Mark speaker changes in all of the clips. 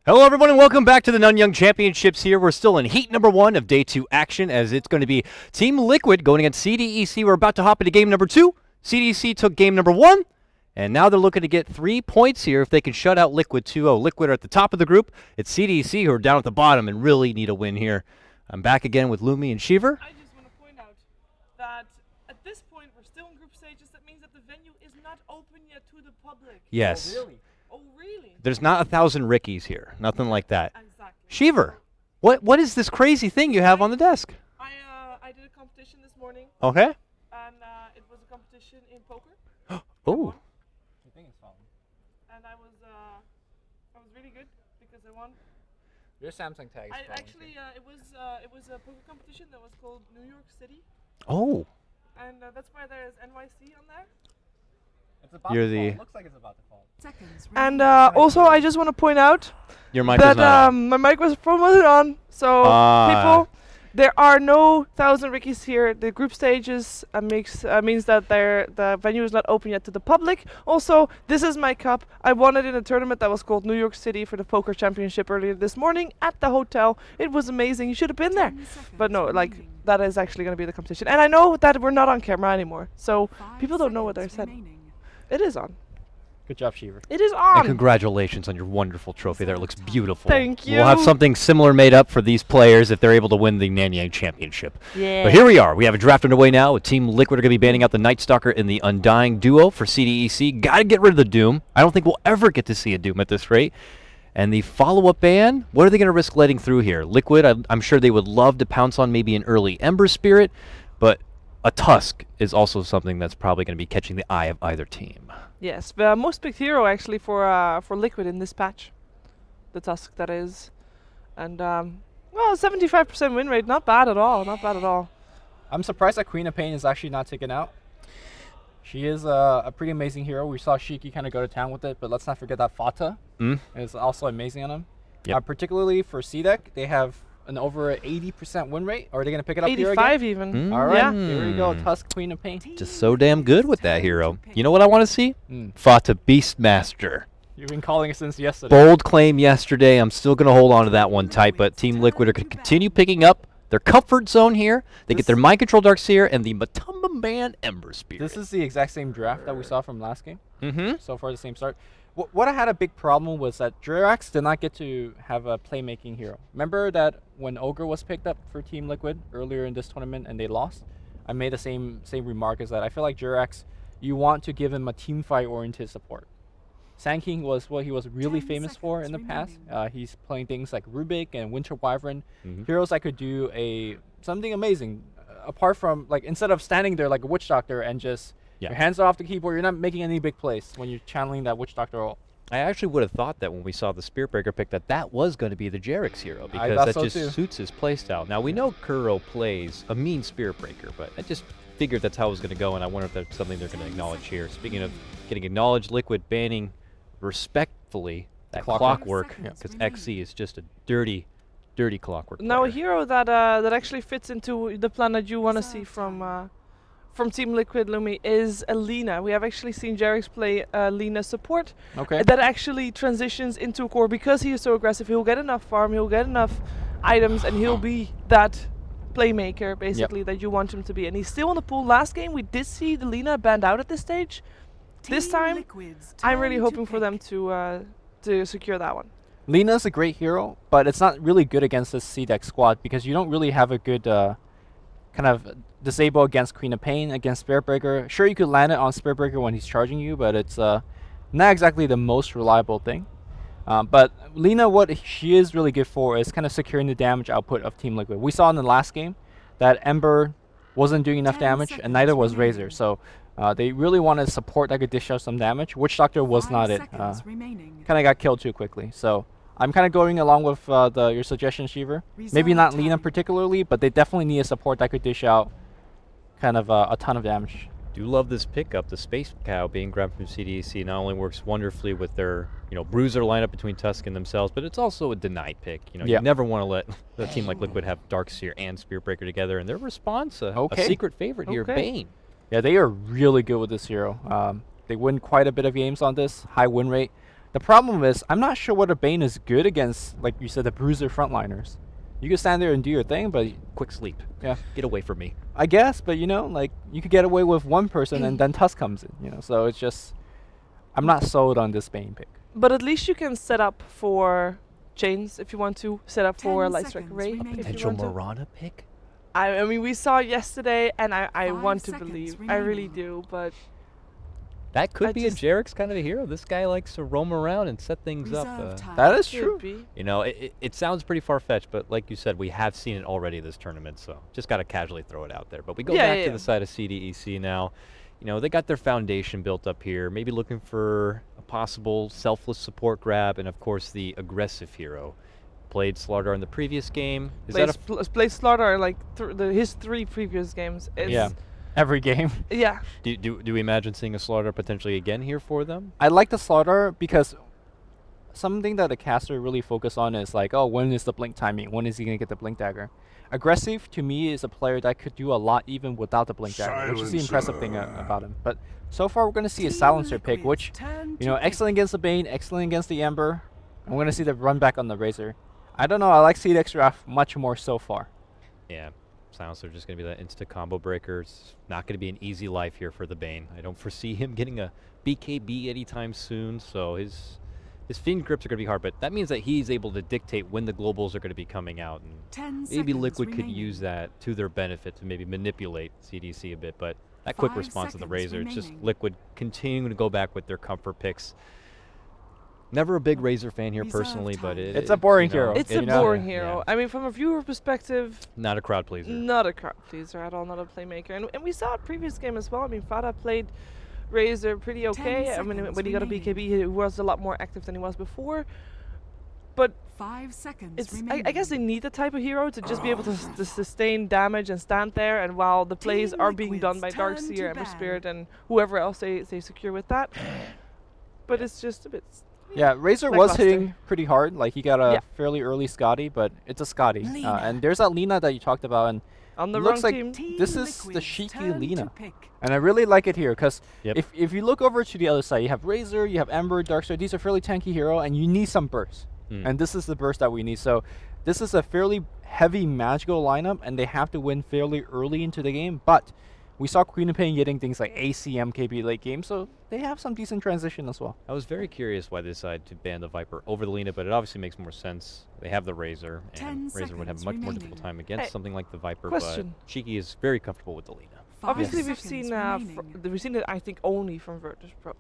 Speaker 1: Hello everyone and welcome back to the Nanyang Championships here. We're still in heat number 1 of day 2 action as it's going to be Team Liquid going against CDEC. We're about to hop into game number 2. CDEC took game number 1 and now they're looking to get 3 points here if they can shut out Liquid 2-0. Liquid are at the top of the group. It's CDEC who are down at the bottom and really need a win here. I'm back again with Lumi and Shiver.
Speaker 2: I just want to point out that at this point we're still in group stages. That means that the venue is not open yet to the public.
Speaker 1: Yes.
Speaker 2: Oh, really? Oh, really?
Speaker 1: There's not 1,000 Rickies here. Nothing like that.
Speaker 2: Exactly.
Speaker 1: Shiver, what is this crazy thing you have on the desk?
Speaker 2: I did a competition this morning.
Speaker 1: Okay.
Speaker 2: And it was a competition in poker.
Speaker 1: Oh.
Speaker 2: I think it's fun. And I was really good because I won.
Speaker 3: Your Samsung tag.
Speaker 2: It was a poker competition that was called New York City.
Speaker 1: Oh.
Speaker 2: And that's why there is NYC on there.
Speaker 3: It's about
Speaker 1: You're
Speaker 3: to fall.
Speaker 1: the.
Speaker 3: It looks like it's about to fall.
Speaker 2: And also, I just want to point out
Speaker 1: Your mic
Speaker 2: that
Speaker 1: is not on.
Speaker 2: my mic wasn't on. So people, there are no 1,000 Rickies here. The group stages means that the venue is not open yet to the public. Also, this is my cup. I won it in a tournament that was called New York City for the poker championship earlier this morning at the hotel. It was amazing. You should have been there. But no, that is actually going to be the competition. And I know that we're not on camera anymore, so people don't know what I said. It is on.
Speaker 3: Good job, Shiver.
Speaker 2: It is on.
Speaker 1: And congratulations on your wonderful trophy there. It looks beautiful.
Speaker 2: Thank you.
Speaker 1: We'll have something similar made up for these players if they're able to win the Nanyang Championship.
Speaker 2: Yeah.
Speaker 1: But here we are. We have a draft underway now. With Team Liquid are going to be banning out the Night Stalker in the Undying duo for CDEC. Got to get rid of the Doom. I don't think we'll ever get to see a Doom at this rate. And the follow-up ban, what are they going to risk letting through here? Liquid, I'm sure they would love to pounce on maybe an early Ember Spirit, but a Tusk is also something that's probably going to be catching the eye of either team.
Speaker 2: Yes, the most picked hero actually for Liquid in this patch, the Tusk that is, and well, 75% win rate, not bad at all, not bad at all.
Speaker 3: I'm surprised that Queen of Pain is actually not taken out. She is a pretty amazing hero. We saw Shiki kind of go to town with it, but let's not forget that Fata is also amazing on him.
Speaker 1: Yep.
Speaker 3: Particularly for CDEC, they have an over 80% win rate. Or are they going to pick it up here again?
Speaker 2: 85 even.
Speaker 3: All right,
Speaker 2: Yeah.
Speaker 3: here we go. Tusk, Queen of Pain.
Speaker 1: Just so damn good with that hero. You know what I want to see? Fata Beastmaster.
Speaker 3: You've been calling it since yesterday.
Speaker 1: Bold claim yesterday. I'm still going to hold on to that one tight, but Team Liquid are going to continue picking up their comfort zone here. They get their Mind Control Darkseer and the Matumba Man Ember Spirit.
Speaker 3: This is the exact same draft that we saw from last game. So far, the same start. What I had a big problem was that Jirax did not get to have a playmaking hero. Remember that when Ogre was picked up for Team Liquid earlier in this tournament and they lost? I made the same remark as that. I feel like Jirax, you want to give him a team fight oriented support. Sand King was what he was really famous for in the past. He's playing things like Rubik and Winter Wyvern, heroes that could do something amazing. Apart from, like, instead of standing there like a Witch Doctor and just your hands are off the keyboard, you're not making any big plays when you're channeling that Witch Doctor ult.
Speaker 1: I actually would have thought that when we saw the Spirit Breaker pick that was going to be the Jerax hero because that
Speaker 3: so
Speaker 1: just
Speaker 3: too.
Speaker 1: suits his playstyle. Now, we know Kuro plays a mean Spirit Breaker, but I just figured that's how it was going to go, and I wonder if that's something they're going to acknowledge here. Speaking of getting acknowledged, Liquid banning respectfully that Clockwork, because XC is just a dirty Clockwork
Speaker 2: Now
Speaker 1: player.
Speaker 2: a hero that actually fits into the plan that you want to see from Team Liquid, Lumi, is Alina. We have actually seen Jerax play Lina support.
Speaker 3: Okay.
Speaker 2: That actually transitions into core because he is so aggressive. He'll get enough farm, he'll get enough items, and he'll be that playmaker basically that you want him to be. And he's still in the pool. Last game we did see the Lina banned out at this stage. This time, I'm really hoping for them to secure that one.
Speaker 3: Lina's a great hero, but it's not really good against this CDEC squad because you don't really have a good kind of disable against Queen of Pain, against Spirit Breaker. Sure, you could land it on Spirit Breaker when he's charging you, but it's not exactly the most reliable thing. But Lina, what she is really good for is kind of securing the damage output of Team Liquid. We saw in the last game that Ember wasn't doing enough damage, and neither was Razor. So they really wanted support that could dish out some damage. Witch Doctor was not it. Kind of got killed too quickly. So I'm kind of going along with your suggestion, Shiver. Maybe not Lina particularly, but they definitely need a support that could dish out kind of a ton of damage.
Speaker 1: Do love this pickup. The Space Cow being grabbed from CDEC not only works wonderfully with their bruiser lineup between Tusk and themselves, but it's also a denied pick. You never want to let a team like Liquid have Darkseer and Spirit Breaker together, and their response a secret favorite here, Bane.
Speaker 3: Yeah, they are really good with this hero. They win quite a bit of games on this, high win rate. The problem is, I'm not sure whether Bane is good against, like you said, the bruiser frontliners. You can stand there and do your thing, but
Speaker 1: Quick sleep.
Speaker 3: yeah,
Speaker 1: Get away from me.
Speaker 3: I guess. But you know, like you could get away with one person, and then Tusk comes in. You know, so it's just, I'm not sold on this Bane pick.
Speaker 2: But at least you can set up for chains if you want to. Set up for
Speaker 4: 10
Speaker 2: Light Strike
Speaker 4: seconds
Speaker 2: Ray
Speaker 4: remaining.
Speaker 2: if you
Speaker 1: Potential
Speaker 2: want to.
Speaker 1: Morana pick?
Speaker 2: I mean, we saw yesterday, and I
Speaker 4: 5
Speaker 2: want to
Speaker 4: seconds
Speaker 2: believe. I really
Speaker 4: remaining.
Speaker 2: do, but
Speaker 1: That could
Speaker 2: I
Speaker 1: be
Speaker 2: just-
Speaker 1: a Jarek's kind of a hero. This guy likes to roam around and set things up.
Speaker 4: Reserve time.
Speaker 3: That is
Speaker 2: could
Speaker 3: true.
Speaker 2: be.
Speaker 1: You know, it sounds pretty far-fetched, but like you said, we have seen it already this tournament, so just got to casually throw it out there. But we go
Speaker 2: Yeah,
Speaker 1: back
Speaker 2: yeah,
Speaker 1: to
Speaker 2: yeah.
Speaker 1: the side of CDEC now. You know, they got their foundation built up here, maybe looking for a possible selfless support grab, and of course the aggressive hero. Played Slardar in the previous game. Is that a
Speaker 2: Plays Slaughter like his 3 previous games. It's,
Speaker 3: Yeah, every game.
Speaker 2: Yeah.
Speaker 1: do we imagine seeing a Slardar potentially again here for them?
Speaker 3: I like the Slaughter because something that the caster really focus on is like, oh, when is the blink timing? When is he gonna get the blink dagger? Aggressive to me is a player that could do a lot even without the blink dagger, which is the impressive thing about him. But so far we're gonna see a
Speaker 4: Team
Speaker 3: silencer pick,
Speaker 4: Liquid's
Speaker 3: which
Speaker 4: turn
Speaker 3: you know,
Speaker 4: to
Speaker 3: excellent against the Bane, excellent against the Ember. I'm gonna see the run back on the Razor. I don't know. I like CDEC draft much more so far.
Speaker 1: Yeah, Silencer just going to be that insta combo breaker. It's not going to be an easy life here for the Bane. I don't foresee him getting a BKB anytime soon, so his Fiend grips are going to be hard, but that means that he's able to dictate when the globals are going to be coming out, and
Speaker 4: 10
Speaker 1: maybe
Speaker 4: seconds
Speaker 1: Liquid could
Speaker 4: remaining.
Speaker 1: use that to their benefit to maybe manipulate CDC a bit, but that quick
Speaker 4: 5
Speaker 1: response of the
Speaker 4: seconds
Speaker 1: Razor, it's just
Speaker 4: remaining.
Speaker 1: Liquid continuing to go back with their comfort picks. Never a big Razor fan here
Speaker 4: Reserve
Speaker 1: personally, but
Speaker 4: time.
Speaker 3: It's a boring
Speaker 1: you know,
Speaker 3: hero.
Speaker 2: It's
Speaker 3: you
Speaker 2: a
Speaker 3: know?
Speaker 2: boring
Speaker 1: Yeah,
Speaker 2: hero.
Speaker 1: yeah.
Speaker 2: I mean, from a viewer perspective,
Speaker 1: Not a crowd pleaser.
Speaker 2: not a crowd pleaser at all, not a playmaker. And we saw it previous game as well. I mean, Fada played Razor pretty
Speaker 4: 10
Speaker 2: okay. I mean,
Speaker 4: seconds
Speaker 2: when he got a
Speaker 4: remaining.
Speaker 2: BKB, he was a lot more active than he was before. But
Speaker 4: 5 seconds
Speaker 2: it's
Speaker 4: remaining.
Speaker 2: I guess they need the type of hero to just be able to, to sustain damage and stand there. And while the plays
Speaker 4: Team
Speaker 2: are being done
Speaker 4: Liquid's
Speaker 2: by
Speaker 4: turn
Speaker 2: Darkseer,
Speaker 4: to
Speaker 2: Ember
Speaker 4: ban.
Speaker 2: Spirit, and whoever else they secure with that. But it's just a bit.
Speaker 3: Yeah, Razor was
Speaker 2: Lackluster.
Speaker 3: hitting pretty hard. Like he got a
Speaker 2: Yeah.
Speaker 3: fairly early Scotty, but it's a Scotty.
Speaker 4: Lina.
Speaker 3: And there's that Lina that you talked about, and
Speaker 2: On the
Speaker 3: looks
Speaker 2: wrong
Speaker 3: like
Speaker 2: team.
Speaker 3: this is the
Speaker 4: Liquid's
Speaker 3: cheeky
Speaker 4: turn to
Speaker 3: Lina.
Speaker 4: pick.
Speaker 3: And I really like it here because
Speaker 1: Yep.
Speaker 3: if you look over to the other side, you have Razor, you have Ember, Darkseer. These are fairly tanky hero, and you need some burst.
Speaker 1: Mm.
Speaker 3: And this is the burst that we need. So this is a fairly heavy magical lineup, and they have to win fairly early into the game. But we saw Queen of Pain getting things like ACM, KB late game, so they have some decent transition as well.
Speaker 1: I was very curious why they decided to ban the Viper over the Lina, but it obviously makes more sense. They have the Razor,
Speaker 4: 10
Speaker 1: and Razor would have a
Speaker 4: seconds
Speaker 1: much more
Speaker 4: remaining.
Speaker 1: difficult time against
Speaker 2: Hey,
Speaker 1: something like the Viper,
Speaker 2: question.
Speaker 1: but Cheeky is very comfortable with the Lina.
Speaker 4: 5
Speaker 2: Obviously, we've
Speaker 4: seconds
Speaker 2: seen
Speaker 4: remaining.
Speaker 2: we've seen it. I think only from virtus.pro.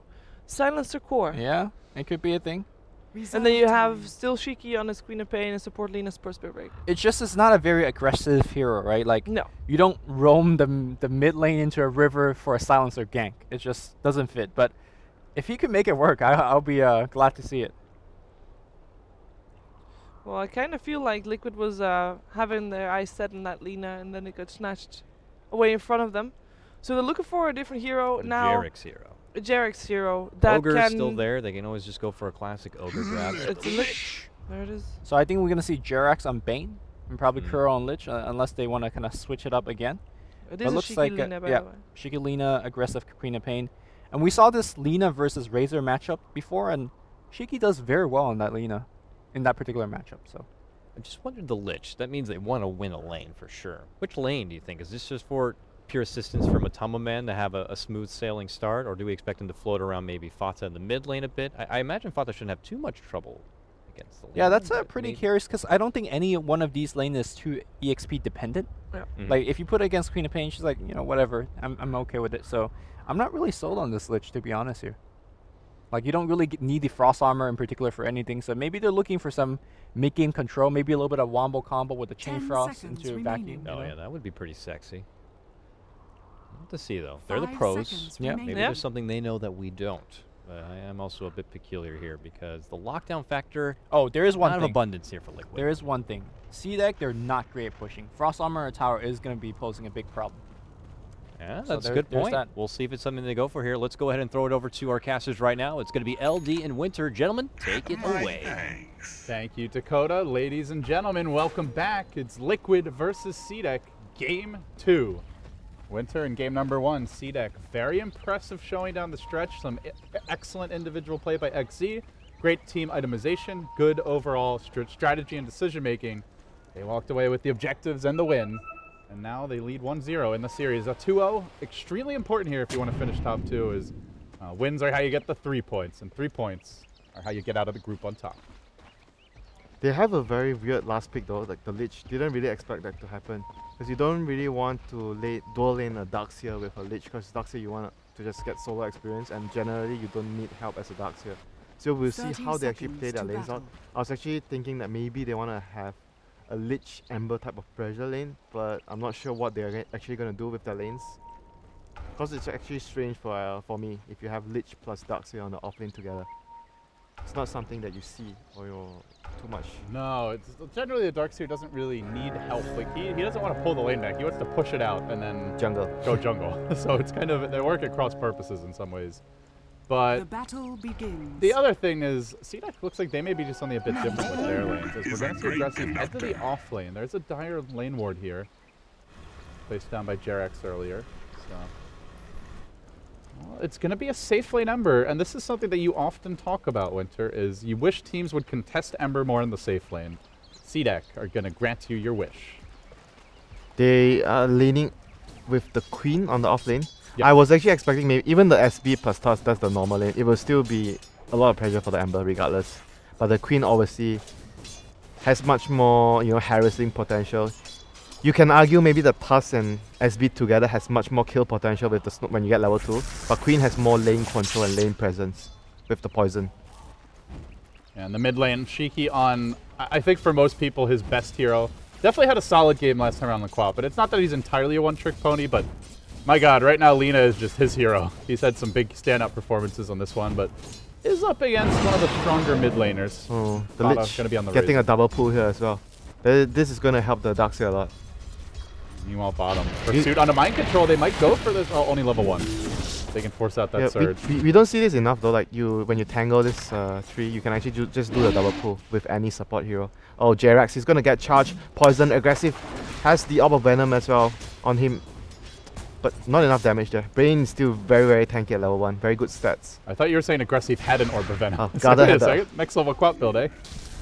Speaker 2: Silencer core.
Speaker 3: Yeah, it could be a thing.
Speaker 2: And then you
Speaker 4: Reserve
Speaker 2: have
Speaker 4: time.
Speaker 2: still Shiki on his Queen of Pain and support Lina's Spur Spirit Break.
Speaker 3: It's not a very aggressive hero, right? Like
Speaker 2: No.
Speaker 3: you don't roam the mid lane into a river for a silencer gank. It just doesn't fit. But if he could make it work, I'll be glad to see it.
Speaker 2: Well, I kind of feel like Liquid was having their eyes set on that Lina, and then it got snatched away in front of them. So they're looking for a different hero now.
Speaker 1: Jarek's hero.
Speaker 2: A Jarek's hero that
Speaker 1: Ogre's
Speaker 2: can.
Speaker 1: still there. They can always just go for a classic Ogre grab.
Speaker 2: It's a Lich. There it is.
Speaker 3: So I think we're gonna see Jerax on Bane and probably
Speaker 1: Mm.
Speaker 3: Kuro on Lich, unless they want to kind of switch it up again.
Speaker 2: It
Speaker 3: But
Speaker 2: is a
Speaker 3: looks
Speaker 2: Shiki
Speaker 3: like
Speaker 2: Lina, by
Speaker 3: yeah,
Speaker 2: the way.
Speaker 3: Shiki Lina, aggressive Queen of Pain, and we saw this Lina versus Razor matchup before, and Shiki does very well on that Lina, in that particular matchup. So
Speaker 1: I just wondered the Lich. That means they want to win a lane for sure. Which lane do you think? Is this just for pure assistance from Matama Man to have a smooth sailing start, or do we expect him to float around maybe Fata in the mid lane a bit? I imagine Fata shouldn't have too much trouble against the lane.
Speaker 3: yeah, that's
Speaker 1: but
Speaker 3: pretty
Speaker 1: maybe-
Speaker 3: curious because I don't think any one of these lanes is too EXP dependent.
Speaker 2: Yeah.
Speaker 1: Mhm.
Speaker 3: Like if you put it against Queen of Pain, she's like, you know, whatever, I'm okay with it. So I'm not really sold on this Lich, to be honest here. Like you don't really need the Frost Armor in particular for anything, so maybe they're looking for some mid-game control, maybe a little bit of Wombo combo with the Chain
Speaker 4: 10
Speaker 3: Frost
Speaker 4: seconds
Speaker 3: into
Speaker 4: remaining.
Speaker 3: vacuum.
Speaker 1: Oh
Speaker 3: you know?
Speaker 1: yeah, that would be pretty sexy. We'll have to see though. They're the
Speaker 4: 5
Speaker 1: pros.
Speaker 4: seconds
Speaker 3: Yeah.
Speaker 4: remaining.
Speaker 1: Maybe
Speaker 2: Yeah.
Speaker 1: there's something they know that we don't. But I am also a bit peculiar here because the lockdown factor,
Speaker 3: Oh, there is
Speaker 1: not
Speaker 3: one
Speaker 1: of
Speaker 3: thing.
Speaker 1: abundance here for Liquid.
Speaker 3: There is one thing. CDEC, they're not great at pushing. Frost Armor or Tower is going to be posing a big problem.
Speaker 1: Yeah,
Speaker 3: So
Speaker 1: that's a
Speaker 3: there-
Speaker 1: good
Speaker 3: there's
Speaker 1: point.
Speaker 3: that.
Speaker 1: We'll see if it's something they go for here. Let's go ahead and throw it over to our casters right now. It's going to be LD and Winter. Gentlemen, take it away.
Speaker 5: Thank you, Dakota. Ladies and gentlemen, welcome back. It's Liquid versus CDEC, Game 2. Winter in game number 1, CDEC. Very impressive showing down the stretch. Some excellent individual play by XZ. Great team itemization, good overall strategy and decision making. They walked away with the objectives and the win. And now they lead 1-0 in the series. A 2-0, extremely important here if you want to finish top 2, is wins are how you get the 3 points, and 3 points are how you get out of the group on top.
Speaker 4: They have a very weird last pick though, like the Lich. Didn't really expect that to happen. Because you don't really want to dual lane a Darkseer with a Lich, because Darkseer you want to just get solo experience, and generally you don't need help as a Darkseer. So we'll see how they actually play their lanes out. I was actually thinking that maybe they want to have a Lich Ember type of pressure lane, but I'm not sure what they're actually going to do with their lanes. Because it's actually strange for me if you have Lich plus Darkseer on the offlane together. It's not something that you see or you're too much.
Speaker 5: No, it's generally the Darkseer doesn't really need help. Like he doesn't want to pull the lane back. He wants to push it out and then go jungle. So it's kind of, they work at cross purposes in some ways. But
Speaker 6: the battle begins.
Speaker 5: The other thing is, CDEC looks like they may be just something a bit different with their lanes. As we're going to see aggressive head to the off lane. There's a dire lane ward here, placed down by JerAx earlier. So well, it's going to be a safe lane Ember, and this is something that you often talk about, Winter, is you wish teams would contest Ember more in the safe lane. CDEC are going to grant you your wish.
Speaker 4: They are leaning with the Queen on the off lane.
Speaker 5: Yep.
Speaker 4: I was actually expecting maybe even the SB plus Toss, that's the normal lane. It will still be a lot of pressure for the Ember regardless. But the Queen obviously has much more, harassing potential. You can argue maybe the Tusk and SB together has much more kill potential with the Snoop when you get level 2. But Queen has more lane control and lane presence with the poison.
Speaker 5: And the mid lane, Shiki on, I think for most people, his best hero. Definitely had a solid game last time around the Quad, but it's not that he's entirely a one-trick pony, but my god, right now Lina is just his hero. He's had some big standout performances on this one, but is up against one of the stronger mid laners.
Speaker 4: Oh, the Lich
Speaker 5: gonna be on the
Speaker 4: getting
Speaker 5: raise.
Speaker 4: a double pull here as well. This is going to help the Darkseer a lot.
Speaker 5: Meanwhile, bottom. Pursuit on a mind control, they might go for this. Oh, only level 1. They can force out that surge.
Speaker 4: We don't see this enough though, like when you tangle this tree, you can actually just do the double pull with any support hero. Oh, JerAx, he's going to get charged, poison, aggressive, has the Orb of Venom as well on him. But not enough damage there. Brain is still very, very tanky at level 1. Very good stats.
Speaker 5: I thought you were saying aggressive had an Orb of Venom.
Speaker 4: Oh,
Speaker 5: So wait a second, next level quad build, eh?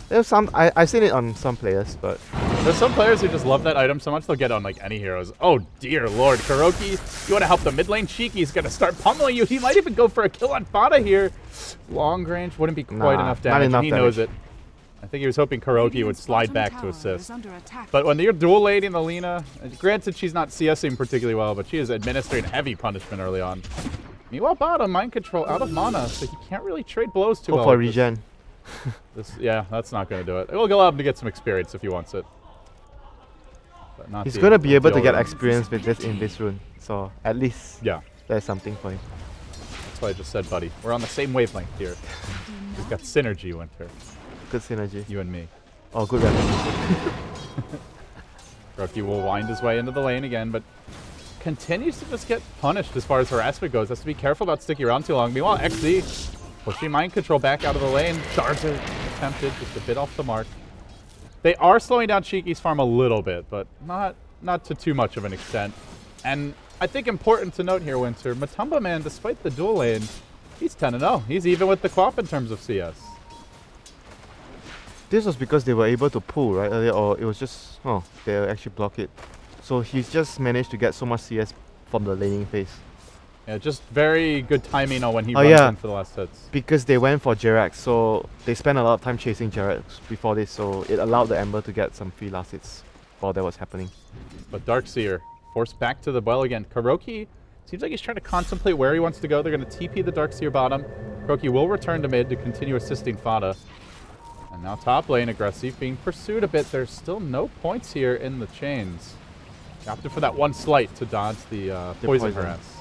Speaker 4: There's some, I've seen it on some players, but
Speaker 5: there's some players who just love that item so much they'll get on like any heroes. Oh dear lord, Kuroki, you want to help the mid lane? Shiki's gonna start pummeling you. He might even go for a kill on Fada here. Long range wouldn't be quite enough damage.
Speaker 4: Not enough
Speaker 5: he
Speaker 4: damage.
Speaker 5: knows it. I think he was hoping Kuroki would slide back to assist. But when you're dual laning the Lina, granted she's not CSing particularly well, but she is administering heavy punishment early on. Meanwhile, bottom, mind control out of mana, so he can't really trade blows too well.
Speaker 4: for regen.
Speaker 5: Yeah, that's not going to do it. We'll allow him to get some experience if he wants it. But not
Speaker 4: He's going to be able to get experience with this in this rune, so at least there's something for him.
Speaker 5: That's what I just said, buddy. We're on the same wavelength here. We've got synergy, Winter.
Speaker 4: Good synergy.
Speaker 5: You and me.
Speaker 4: Oh, good repetition.
Speaker 5: Kuroki will wind his way into the lane again, but continues to just get punished as far as harassment goes. Has to be careful about sticking around too long. Meanwhile, XZ pushing mind control back out of the lane. Darts are attempted, just a bit off the mark. They are slowing down Shiki's farm a little bit, but not to too much of an extent. And I think important to note here, Winter, Matumba Man, despite the dual lane, he's 10-0. He's even with the Quap in terms of CS.
Speaker 4: This was because they were able to pull, right, earlier, or it was just, they actually block it. So he's just managed to get so much CS from the laning phase.
Speaker 5: Yeah, just very good timing on when he runs in for the last hits.
Speaker 4: Because they went for JerAx, so they spent a lot of time chasing JerAx before this, so it allowed the Ember to get some free last hits while that was happening.
Speaker 5: But Darkseer forced back to the well again. Kuroki seems like he's trying to contemplate where he wants to go. They're going to TP the Darkseer bottom. Kuroki will return to mid to continue assisting Fada. And now top lane aggressive, being pursued a bit. There's still no points here in the chains. Opted for that one slight to dodge the poison harass.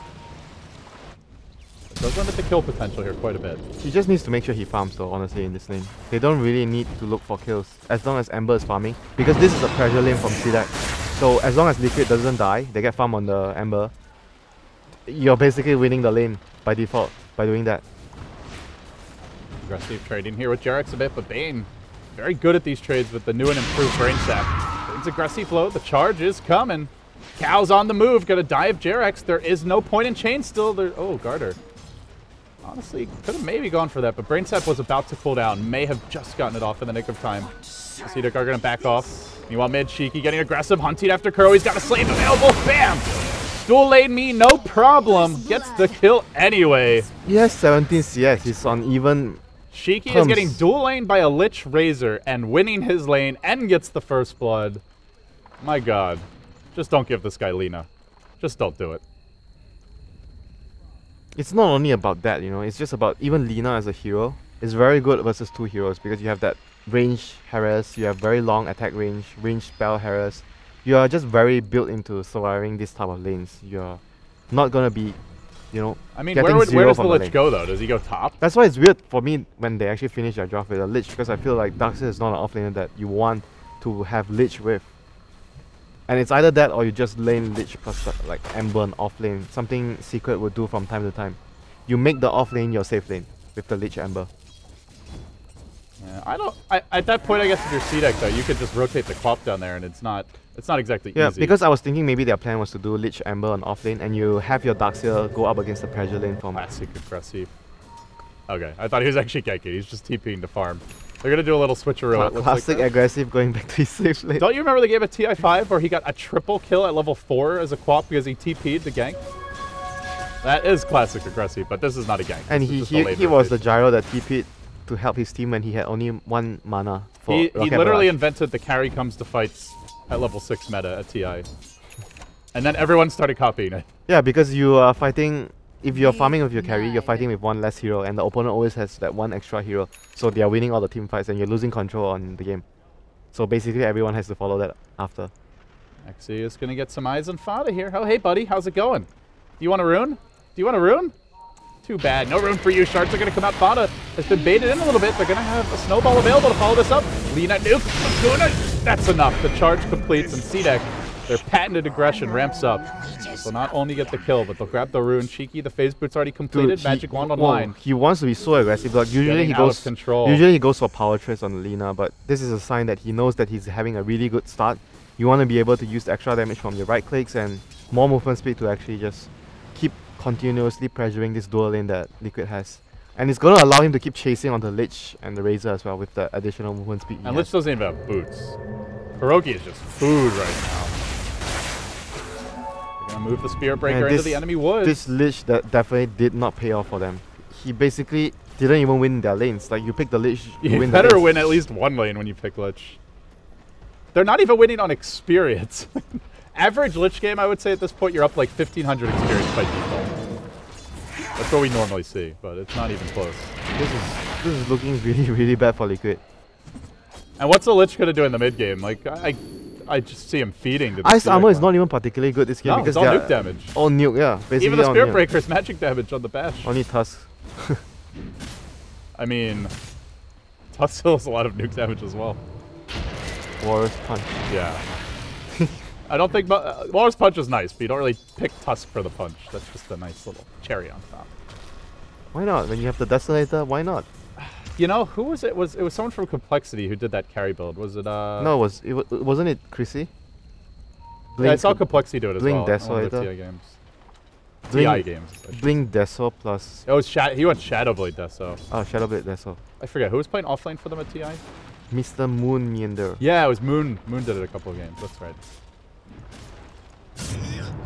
Speaker 5: It does limit the kill potential here quite a bit.
Speaker 4: He just needs to make sure he farms though, honestly, in this lane. They don't really need to look for kills, as long as Ember is farming. Because this is a pressure lane from CDEC. So as long as Liquid doesn't die, they get farm on the Ember. You're basically winning the lane by default by doing that.
Speaker 5: Aggressive trading here with JerAx a bit, but Bane very good at these trades with the new and improved Brain Sack. Bane's aggressive flow, the charge is coming. Cow's on the move, gonna dive JerAx. There is no point in chain still. Oh, Garter. Honestly, could have maybe gone for that, but Brainsap was about to cool down. May have just gotten it off in the nick of time. CDEC are going to back off. Meanwhile, mid, Shiki getting aggressive, hunting after Kuro. He's got a slave available. Bam! Dual lane me, no problem. Gets the kill anyway.
Speaker 4: He has 17 CS. He's on even.
Speaker 5: Shiki is getting dual laned by a Lich Razor and winning his lane and gets the first blood. My god. Just don't give this guy Lina. Just don't do it.
Speaker 4: It's not only about that, you know, it's just about even Lina as a hero is very good versus 2 heroes because you have that range harass, you have very long attack range spell harass. You are just very built into surviving this type of lanes. You're not gonna be, you know,
Speaker 5: I mean, where does the Lich go though? Does he go top?
Speaker 4: That's why it's weird for me when they actually finish their draft with a Lich, because I feel like Darkseid is not an offlaner that you want to have Lich with. And it's either that or you just lane Lich plus like Ember and off lane. Something Secret would do from time to time. You make the off lane your safe lane with the Lich Ember.
Speaker 5: Yeah, at that point, I guess if you're CDEC though, you could just rotate the Quap down there, and it's not exactly easy.
Speaker 4: Yeah, because I was thinking maybe their plan was to do Lich Ember on off lane, and you have your Darkseid go up against the pressure lane for
Speaker 5: classic aggressive. Okay, I thought he was actually ganking. He's just TPing to farm. They're gonna do a little switcheroo.
Speaker 4: Classic aggressive going back to his safe lane.
Speaker 5: Don't you remember the game at TI5 where he got a triple kill at level 4 as a Quap because he TP'd the gank? That is classic aggressive, but this is not a gank.
Speaker 4: And he was the gyro that TP'd to help his team when he had only 1 mana.
Speaker 5: He literally invented the carry comes to fights at level 6 meta at TI. And then everyone started copying it.
Speaker 4: Yeah, because you are fighting, if you're farming with your carry, you're fighting with 1 less hero, and the opponent always has that 1 extra hero. So they are winning all the team fights and you're losing control on the game. So basically everyone has to follow that after.
Speaker 5: XE is going to get some eyes on Fada here. Oh, hey buddy, how's it going? Do you want a rune? Do you want a rune? Too bad. No rune for you. Shards are going to come out. Fada has been baited in a little bit. They're going to have a snowball available to follow this up. Lina nuke. Laguna. That's enough. The charge completes, and CDEC, their patented aggression ramps up. They'll not only get the kill, but they'll grab the rune. Cheeky, the phase boot's already completed. Dude, Magic Wand online.
Speaker 4: He wants to be so aggressive. Like usually he goes for power trades on Lina, but this is a sign that he knows that he's having a really good start. You want to be able to use the extra damage from your right clicks and more movement speed to actually just keep continuously pressuring this dual lane that Liquid has. And it's going to allow him to keep chasing on the Lich and the Razor as well with the additional movement speed.
Speaker 5: And Lich doesn't even have boots. Hiroki is just food right now. They're going to move the Spirit Breaker into the enemy woods.
Speaker 4: This Lich that definitely did not pay off for them. He basically didn't even win their lanes. Like, you pick the Lich, you win the
Speaker 5: better win at least 1 lane when you pick Lich. They're not even winning on experience. Average Lich game, I would say at this point, you're up like 1,500 experience by default. That's what we normally see, but it's not even close.
Speaker 4: This is looking really, really bad for Liquid.
Speaker 5: And what's the Lich gonna do in the mid game? Like I just see him feeding. To the
Speaker 4: Ice armor is not even particularly good this game because
Speaker 5: it's all nuke damage.
Speaker 4: All nuke, yeah. Basically
Speaker 5: even the Spirit Breaker is magic damage on the bash.
Speaker 4: Only Tusk.
Speaker 5: I mean, Tusk still has a lot of nuke damage as well.
Speaker 4: Warrior's Punch.
Speaker 5: Yeah. I don't think Warrior's Punch is nice, but you don't really pick Tusk for the punch. That's just a nice little cherry on top.
Speaker 4: Why not? When you have the Desolator, why not?
Speaker 5: You know, who was it? It was someone from Complexity who did that carry build. Was it
Speaker 4: No, wasn't it Chrissy?
Speaker 5: Yeah, I saw Complexity do it as well.
Speaker 4: Blink Desolator.
Speaker 5: On the TI games. TI games.
Speaker 4: Blink Deso plus...
Speaker 5: It was he went Shadowblade Deso.
Speaker 4: Oh, Shadowblade Deso.
Speaker 5: I forget. Who was playing offlane for them at TI?
Speaker 4: Mr. Moon Meander.
Speaker 5: Yeah, it was Moon. Moon did it a couple of games. That's right.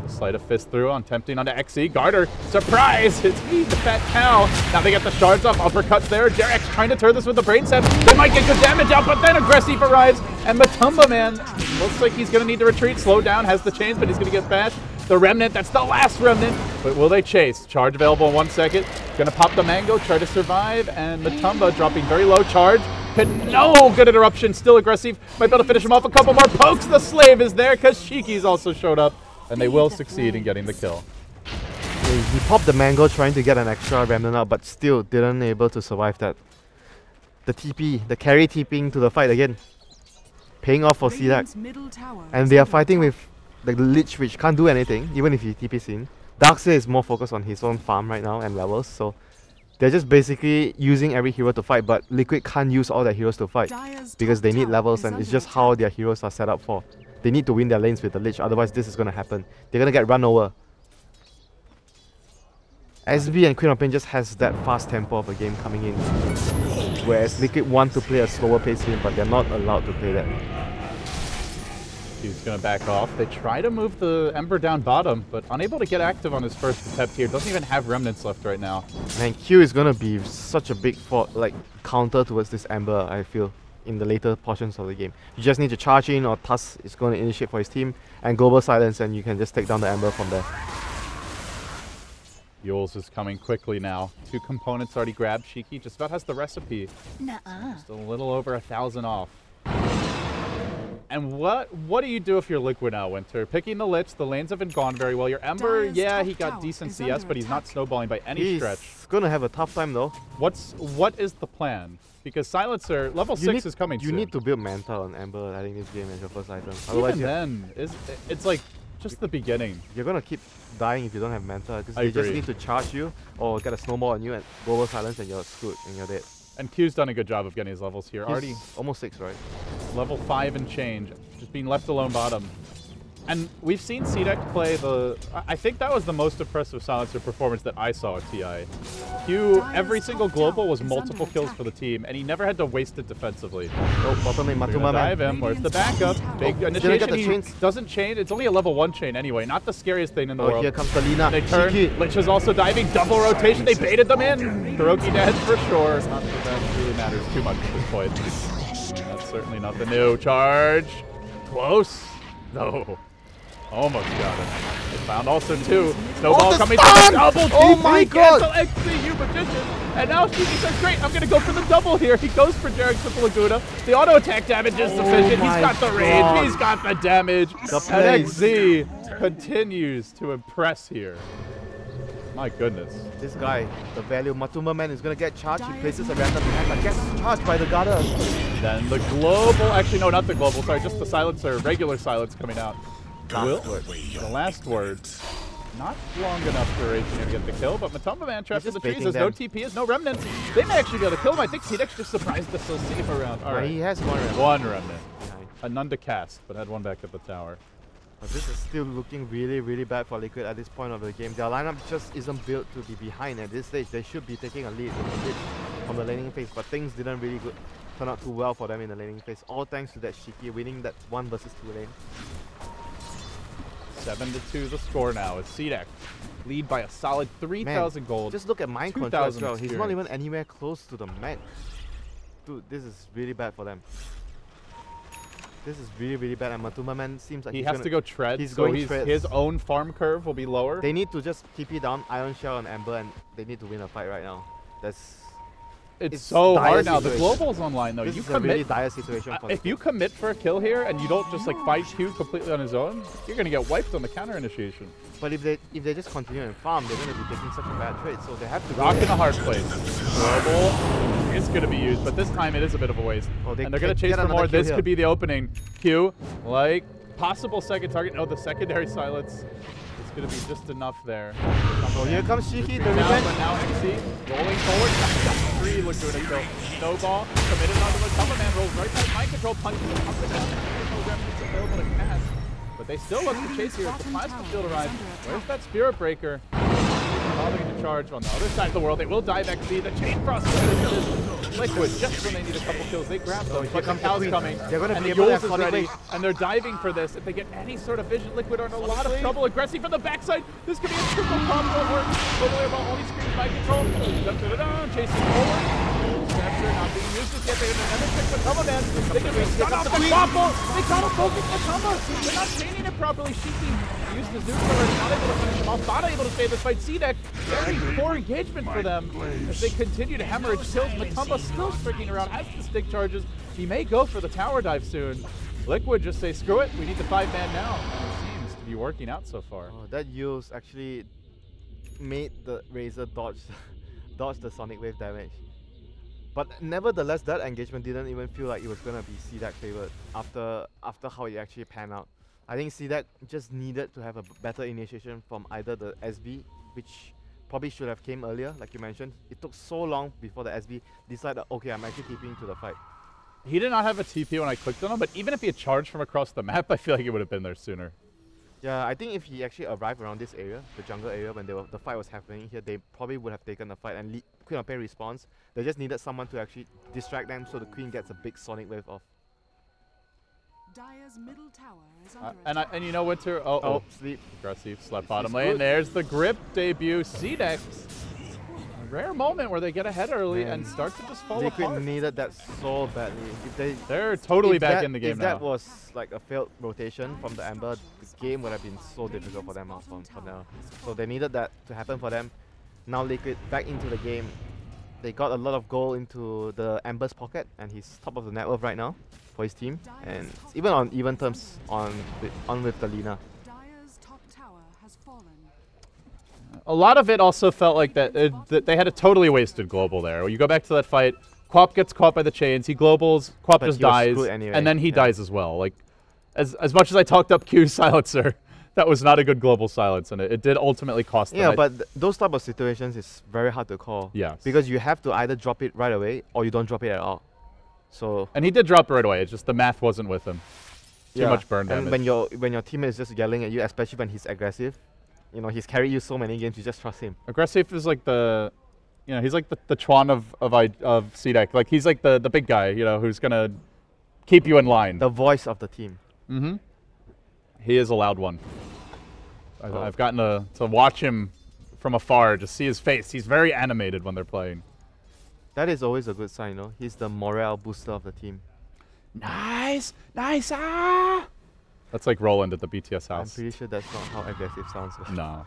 Speaker 5: Slide a fist through on tempting onto XE. Garter, surprise! It's me, the fat cow. Now they get the shards off. Uppercuts there. Derek's trying to turn this with the brain set. They might get good damage out, but then Aggressive arrives. And Matumba, man, looks like he's going to need to retreat. Slow down, has the chains, but he's going to get bashed. The Remnant, that's the last Remnant. But will they chase? Charge available in 1 second. Gonna pop the mango, try to survive. And Matumba dropping very low charge. No good interruption, still Aggressive. Might be able to finish him off. A couple more pokes. The slave is there because Shiki's also showed up. And they will succeed in getting the kill.
Speaker 4: He popped the mango trying to get an extra Remnant out, but still didn't able to survive that. The TP, the carry TPing to the fight again. Paying off for CDEC. And they are fighting with the Lich, which can't do anything, even if he TPs in. Darkseid is more focused on his own farm right now and levels, so they're just basically using every hero to fight, but Liquid can't use all their heroes to fight because they need levels, and it's just how their heroes are set up for. They need to win their lanes with the Lich, otherwise this is going to happen. They're going to get run over. SB and Queen of Pain just has that fast tempo of a game coming in. Whereas Liquid want to play a slower pace game, but they're not allowed to play that.
Speaker 5: He's going to back off. They try to move the Ember down bottom, but unable to get active on his first attempt here. Doesn't even have Remnants left right now.
Speaker 4: And Q is going to be such a big counter towards this Ember, I feel, in the later portions of the game. You just need to charge in, or Tuss is going to initiate for his team, and Global Silence, and you can just take down the Ember from there.
Speaker 5: Yules is coming quickly now. 2 components already grabbed. Shiki just about has the recipe. Just a little over 1,000 off. And what do you do if you're Liquid now, Winter? Picking the Lich, the lanes haven't gone very well. Your Ember, yeah, he got decent CS, but he's not snowballing by any stretch.
Speaker 4: He's going to have a tough time though.
Speaker 5: What is the plan? Because Silencer, level 6 is coming soon.
Speaker 4: You need to build Manta on Ember, I think, this game as your first item.
Speaker 5: Otherwise, it's like just the beginning.
Speaker 4: You're going to keep dying if you don't have Manta, because they
Speaker 5: agree.
Speaker 4: just need to charge you or get a snowball on you and Global Silence, and you're screwed and you're dead.
Speaker 5: And Q's done a good job of getting his levels here.
Speaker 4: He's
Speaker 5: Already
Speaker 4: almost 6, right?
Speaker 5: level 5 and change, just being left alone bottom. And we've seen CDEC play I think that was the most impressive Silencer performance that I saw at TI. Q, every single global was multiple kills for the team, and he never had to waste it defensively.
Speaker 4: Oh, bottom lane, Matuma,
Speaker 5: dive him. Where's the backup? Big initiation, he doesn't chain. It's only a level 1 chain anyway, not the scariest thing in the world.
Speaker 4: Here comes Selena.
Speaker 5: They turn. Lich is also diving, double rotation. They baited them in. Kuroki dead for sure. Not that that really matters too much at this point. That's certainly not the new charge. Close. No. Almost got it. They found also 2. Snowball coming through. Double TP.
Speaker 4: Oh my god!
Speaker 5: Cancel XC, you magician. And now Shiki says, great, I'm going to go for the double here. He goes for Jarek's with the Laguna. The auto attack damage is sufficient. He's got the range. He's got the damage. And XZ continues to impress here. My goodness.
Speaker 4: This guy, the value Matuma man, is going to get charged. He places a random behind, but gets charged by the Garda.
Speaker 5: Then the global, actually no, not the global, sorry, just the silencer, regular silence coming out. The last word. Not long enough duration to get the kill, but Matuma man trapped in the trees. There's no TP, has no remnants. They may actually be able to kill him. I think CDEC just surprised us so safe around. All right.
Speaker 4: He has one remnant.
Speaker 5: One remnant. None to cast, but had one back at the tower.
Speaker 4: But this is still looking really, really bad for Liquid at this point of the game. Their lineup just isn't built to be behind at this stage. They should be taking a lead from the laning phase, but things didn't really turn out too well for them in the laning phase. All thanks to that Shiki winning that 1 versus 2 lane.
Speaker 5: 7-2 the score now. It's CDEC lead by a solid 3,000 gold.
Speaker 4: Just look at mind control as well. He's not even anywhere close to the max. Dude, this is really bad for them. This is really, really bad, and Matuma man seems like
Speaker 5: he has to go tread. His own farm curve will be lower.
Speaker 4: They need to just TP down Iron Shell and Ember, and they need to win a fight right now.
Speaker 5: It's so hard now. The global's online though.
Speaker 4: This
Speaker 5: you
Speaker 4: is
Speaker 5: commit.
Speaker 4: a really dire situation for
Speaker 5: if you commit for a kill here and you don't just like fight Q completely on his own, you're gonna get wiped on the counter initiation.
Speaker 4: But if they just continue and farm, they're gonna be taking such a bad trade. So they have to
Speaker 5: rock in the hard place. Global is gonna be used, but this time it is a bit of a waste. And they're gonna chase for more. This could be the opening. Q, like possible second target. No, the secondary silence. It's going to be just enough there.
Speaker 4: Oh, here comes Shiki, the
Speaker 5: revenge. But now XC rolling forward. Got 3 Laguna kill. Snowball committed onto the Matuma man. Rolls right back. Mind control punches him up and down. There's no remnants available to cast. But they still look to chase here. If the plasma shield arrives, where's that Spirit Breaker? Bothering to charge on the other side of the world. They will dive XC. The Chain Frost Liquid, just when they need a couple kills, they grab them. But the Cow's coming, and the Yules is ready, and they're diving for this. If they get any sort of vision, Liquid are in a lot of trouble. Aggressive from the backside. This could be a triple combo work. All the way about only screens by control. Chasing forward. Capture not being used just yet. They're going to never pick Matuma man. They can be stuck up the combo. They got to focus Matuma. They're not chaining it properly. Shiki used his nukes already, not able to finish him off. Not able to save this fight. CDEC, very poor engagement for them as they continue to hemorrhage kills. Matuma still freaking around, has the stick charges. He may go for the tower dive soon. Liquid just say, screw it, we need the 5-man now. And it seems to be working out so far.
Speaker 4: Oh, that use actually made the Razor dodge the Sonic Wave damage. But nevertheless, that engagement didn't even feel like it was going to be CDEC favored after how it actually panned out. I think CDEC just needed to have a better initiation from either the SB, which probably should have came earlier, like you mentioned. It took so long before the SB decided, okay, I'm actually TPing to the fight.
Speaker 5: He did not have a TP when I clicked on him, but even if he had charged from across the map, I feel like it would have been there sooner.
Speaker 4: Yeah, I think if he actually arrived around this area, the jungle area, when the fight was happening here, they probably would have taken the fight and Queen of Pain respawns. They just needed someone to actually distract them so the Queen gets a big sonic wave off.
Speaker 6: Dire's middle tower is under
Speaker 5: And you know Winter.
Speaker 4: Oh, sleep.
Speaker 5: Aggressive, slept bottom lane. There's the grip debut. CDEC. A rare moment where they get ahead early and start to just fall
Speaker 4: Liquid
Speaker 5: apart.
Speaker 4: needed that so badly.
Speaker 5: They're totally back in the game
Speaker 4: if
Speaker 5: now.
Speaker 4: that was like a failed rotation from the Ember, the game would have been so difficult for them for now. So they needed that to happen for them. Now Liquid back into the game. They got a lot of gold into the Ember's pocket, and he's top of the net worth right now for his team. And it's even on even terms on with the Lina.
Speaker 6: Dire's top tower has fallen.
Speaker 5: A lot of it also felt like that they had a totally wasted global there. When you go back to that fight, Quap gets caught by the chains, he globals, Quap just dies,
Speaker 4: anyway.
Speaker 5: and then he dies as well. Like, as much as I talked up Q's silencer, that was not a good global silence, and it did ultimately cost them.
Speaker 4: Yeah, but those type of situations is very hard to call.
Speaker 5: Yes.
Speaker 4: Because you have to either drop it right away or you don't drop it at all. So
Speaker 5: And he did drop it right away. It's just the math wasn't with him. Too much burn damage.
Speaker 4: And when your teammate is just yelling at you, especially when he's aggressive, you know, he's carried you so many games, you just trust him.
Speaker 5: Aggressive is like the, you know, he's like the Chuan of CDEC. Like he's like the big guy, you know, who's gonna keep you in line.
Speaker 4: The voice of the team.
Speaker 5: Mm-hmm. He is a loud one. I've gotten to watch him from afar, just see his face. He's very animated when they're playing.
Speaker 4: That is always a good sign, you know. He's the morale booster of the team.
Speaker 5: Nice, nice, ah! That's like Roland at the BTS
Speaker 4: I'm
Speaker 5: house.
Speaker 4: pretty sure that's not how aggressive sounds.
Speaker 5: No,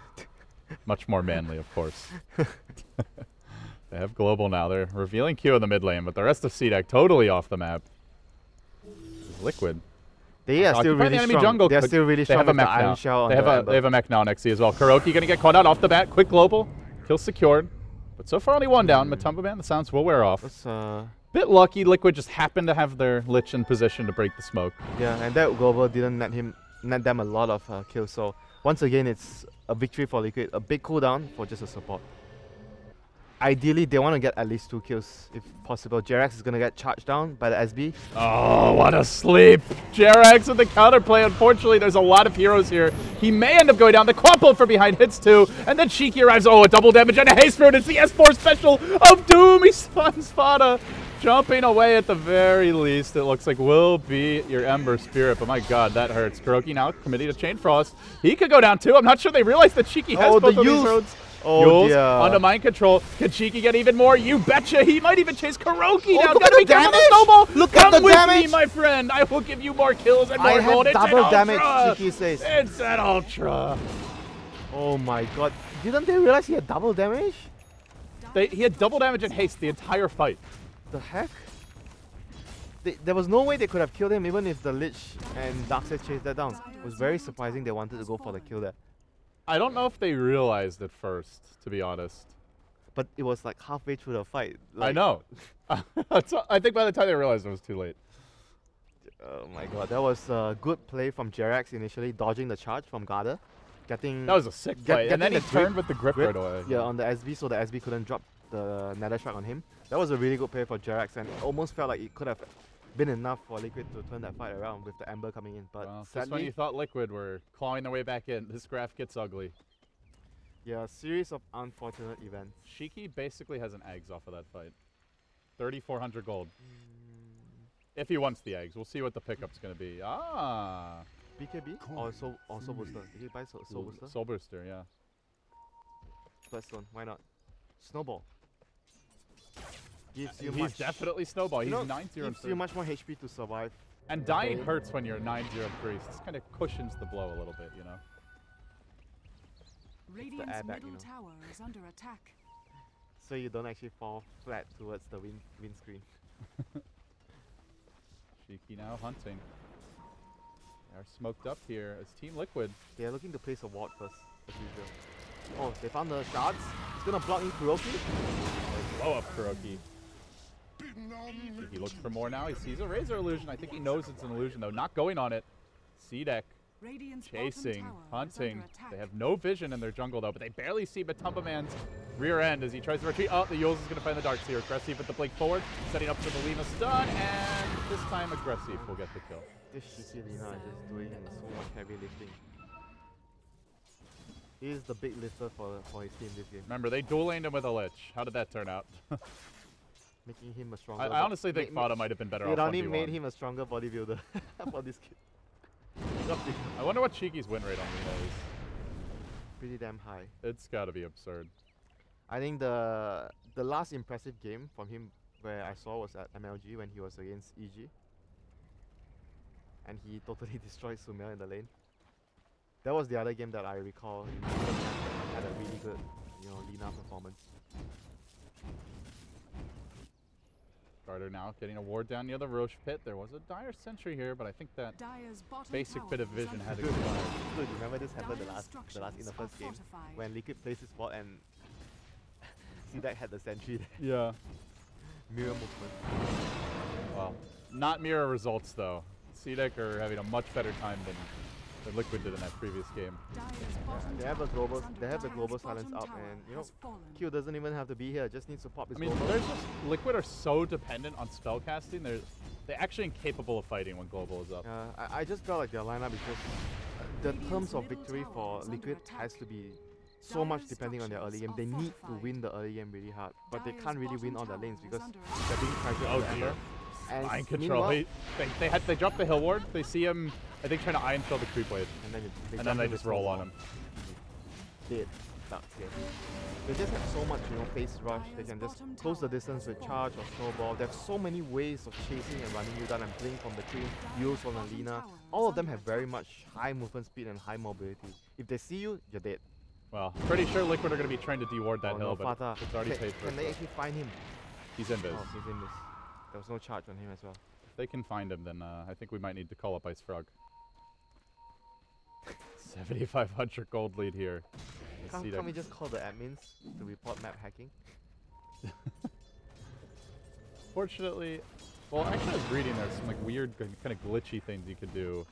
Speaker 5: much more manly, of course. They have global now. They're revealing Q in the mid lane, but the rest of CDEC totally off the map. Liquid.
Speaker 4: They are still really strong.
Speaker 5: Jungle.
Speaker 4: They're still really strong
Speaker 5: They have a
Speaker 4: with the
Speaker 5: mech
Speaker 4: Iron
Speaker 5: now.
Speaker 4: Shell on
Speaker 5: They
Speaker 4: the
Speaker 5: have a mech now on XC as well. Kuroki gonna get caught out off the bat. Quick global. Kill secured. But so far only one down. Matumba Man, the sounds will wear off.
Speaker 4: That's
Speaker 5: Bit lucky. Liquid just happened to have their Lich in position to break the smoke.
Speaker 4: yeah, and that global didn't net them a lot of kills. So once again, it's a victory for Liquid. A big cooldown for just a support. Ideally, they want to get at least 2 kills if possible. Jerax is going to get charged down by the SB.
Speaker 5: Oh, what a sleep. Jerax with the counterplay. Unfortunately, there's a lot of heroes here. He may end up going down. The Quappo from behind hits 2. And then Shiki arrives. Oh, a double damage and a haste fruit. It's the S4 special of Doom. He stuns Spada. Jumping away at the very least. It looks like will be your Ember Spirit. But my god, that hurts. Kuroki now committing to Chain Frost. He could go down too. I'm not sure they realize that Shiki has both of these roads.
Speaker 4: Oh,
Speaker 5: Yules onto mind control. Can Shiki get even more? You betcha. He might even chase Kuroki down. Gotta be careful with Snowball.
Speaker 4: Look at the
Speaker 5: with
Speaker 4: damage.
Speaker 5: me, my friend. I will give you more kills and more gold.
Speaker 4: I have
Speaker 5: It's
Speaker 4: double
Speaker 5: an
Speaker 4: damage,
Speaker 5: Ultra.
Speaker 4: Shiki says.
Speaker 5: It's an Ultra.
Speaker 4: Oh my god. Didn't they realize he had double damage?
Speaker 5: He had double damage and haste the entire fight.
Speaker 4: The heck? There was no way they could have killed him even if the Lich and Darkseid chased that down. It was very surprising they wanted to go for the kill there.
Speaker 5: I don't know if they realized it first, to be honest.
Speaker 4: But it was like halfway through the fight.
Speaker 5: I
Speaker 4: Like,
Speaker 5: know. I think by the time they realized it was too late.
Speaker 4: Oh my god, that was a good play from Jerax initially, dodging the charge from Garda. Getting
Speaker 5: That was a sick play. And then he
Speaker 4: getting the
Speaker 5: turned with the grip right away.
Speaker 4: Yeah, on the SB so the SB couldn't drop the Nether Shark on him. That was a really good play for Jerax and it almost felt like it could have been enough for Liquid to turn that fight around with the Ember coming in. But
Speaker 5: Well, just
Speaker 4: sadly,
Speaker 5: when you thought Liquid were clawing their way back in, this graph gets ugly.
Speaker 4: yeah, a series of unfortunate events.
Speaker 5: Shiki basically has an eggs off of that fight. 3,400 gold. If he wants the eggs. We'll see what the pickup's going to be. Ah.
Speaker 4: BKB? Or Soul Booster. Did he buy Soul Booster?
Speaker 5: Soul Booster, yeah.
Speaker 4: Bloodstone, why not? Snowball. Gives you
Speaker 5: He's
Speaker 4: much.
Speaker 5: definitely Snowball. He's
Speaker 4: You know,
Speaker 5: 9-0 and
Speaker 4: gives you much more HP to survive.
Speaker 5: And dying hurts when you're 9-0 priest. This kind of cushions the blow a little bit, you know?
Speaker 6: Radiant's
Speaker 4: airbag,
Speaker 6: middle
Speaker 4: you know.
Speaker 6: tower is under attack.
Speaker 4: So you don't actually fall flat towards the windscreen.
Speaker 5: Shiki now hunting. They are smoked up here as Team Liquid.
Speaker 4: They are looking to place a ward first, as usual. Oh, they found the shards. It's gonna block in Kuroki.
Speaker 5: They blow up Kuroki. He looks for more now. He sees a Razor illusion. I think he knows it's an illusion, though. Not going on it. CDEC
Speaker 6: Radiant's
Speaker 5: chasing,
Speaker 6: bottom tower is
Speaker 5: hunting.
Speaker 6: under attack.
Speaker 5: They have no vision in their jungle, though, but they barely see Matumba Man's rear end as he tries to retreat. Oh, the Yules is going to find the Dark Seer. Aggressive with the blink forward, setting up for the Lina stun, and this time Aggressive will get the kill.
Speaker 4: This Shiki Lina is just doing so much heavy lifting. He is the big lifter for his team this game.
Speaker 5: Remember, they dual laned him with a Lich. How did that turn out?
Speaker 4: Making him a stronger...
Speaker 5: I honestly think Fada might have been better off 1v1.
Speaker 4: It only made him a stronger bodybuilder for this kid.
Speaker 5: I wonder what Cheeky's win rate on Lina is.
Speaker 4: Pretty damn high.
Speaker 5: It's gotta be absurd.
Speaker 4: I think the last impressive game from him where I saw was at MLG when he was against EG. And he totally destroyed Sumer in the lane. That was the other game that I recall. He had a really good, Lina performance.
Speaker 5: Carter now getting a ward down near the Roche pit. There was a dire sentry here, but I think that basic bit of vision had expired.
Speaker 4: Dude, remember this happened in the first game when Liquid placed his spot and CDEC had the sentry there.
Speaker 5: Yeah.
Speaker 4: Mirror movement.
Speaker 5: Well, not mirror results though. CDEC are having a much better time than Liquid did in that previous game.
Speaker 4: Yeah, they have the global silence up, and Q doesn't even have to be here, just needs to pop his global.
Speaker 5: There's just Liquid are so dependent on spellcasting. They're actually incapable of fighting when global is up.
Speaker 4: I just felt like their lineup is just the terms of victory for Liquid has to be so much depending on their early game. They need to win the early game really hard, but they can't really win all their lanes because they're being pressured.
Speaker 5: Oh dear.
Speaker 4: And
Speaker 5: Mind control. They drop the hill ward. They see him, I think, trying to iron fill the creep wave.
Speaker 4: And
Speaker 5: then they just roll on him.
Speaker 4: Dead. They just have so much, face rush. They can just close the distance with charge or snowball. They have so many ways of chasing and running you down and playing from the tree. Use on Alina. All of them have very much high movement speed and high mobility. If they see you, you're dead.
Speaker 5: Well, pretty sure Liquid are going to be trying to deward that hill, but
Speaker 4: Fata.
Speaker 5: it's already paid for.
Speaker 4: Can they actually find him?
Speaker 5: He's invis.
Speaker 4: Oh, he's invis. There was no charge on him as well.
Speaker 5: If they can find him, then I think we might need to call up Ice Frog. 7,500 gold lead here.
Speaker 4: Can't we just call the admins to report map hacking?
Speaker 5: Fortunately, well, actually I was reading there's some weird kind of glitchy things you could do,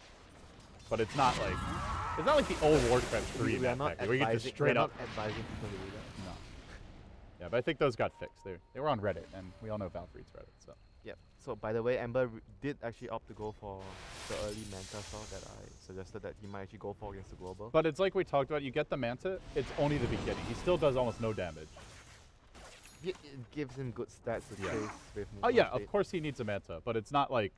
Speaker 5: but it's not like the old Warcraft 3 map hacking where you can just straight up
Speaker 4: advising people to do that.
Speaker 5: No. Yeah, but I think those got fixed. They were on Reddit, and we all know Valve reads Reddit, so.
Speaker 4: Yep. So by the way, Ember did actually opt to go for the early Manta saw that I suggested that he might actually go for against the global.
Speaker 5: But it's like we talked about, you get the Manta, it's only the beginning. He still does almost no damage.
Speaker 4: It gives him good stats to chase with
Speaker 5: Oh yeah, of course he needs a Manta, but it's not like,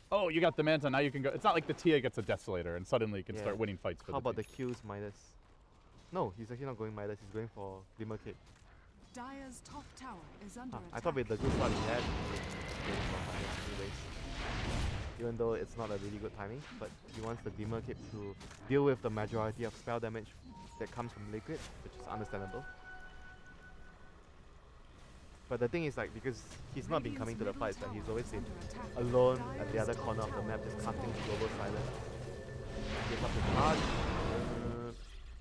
Speaker 5: oh, you got the Manta, now you can go. It's not like the TA gets a Desolator and suddenly you can start winning fights for
Speaker 4: How about the Q's Midas? No, he's actually not going Midas, he's going for Glimmer Cape.
Speaker 6: Dire's top tower is under attack.
Speaker 4: I thought with the good start he had, even though it's not a really good timing, but he wants the Glimmer Cape to deal with the majority of spell damage that comes from Liquid, which is understandable. But the thing is, because he's not been coming to the fights, he's always been alone at the other corner of the map, just casting global silence. Give up the charge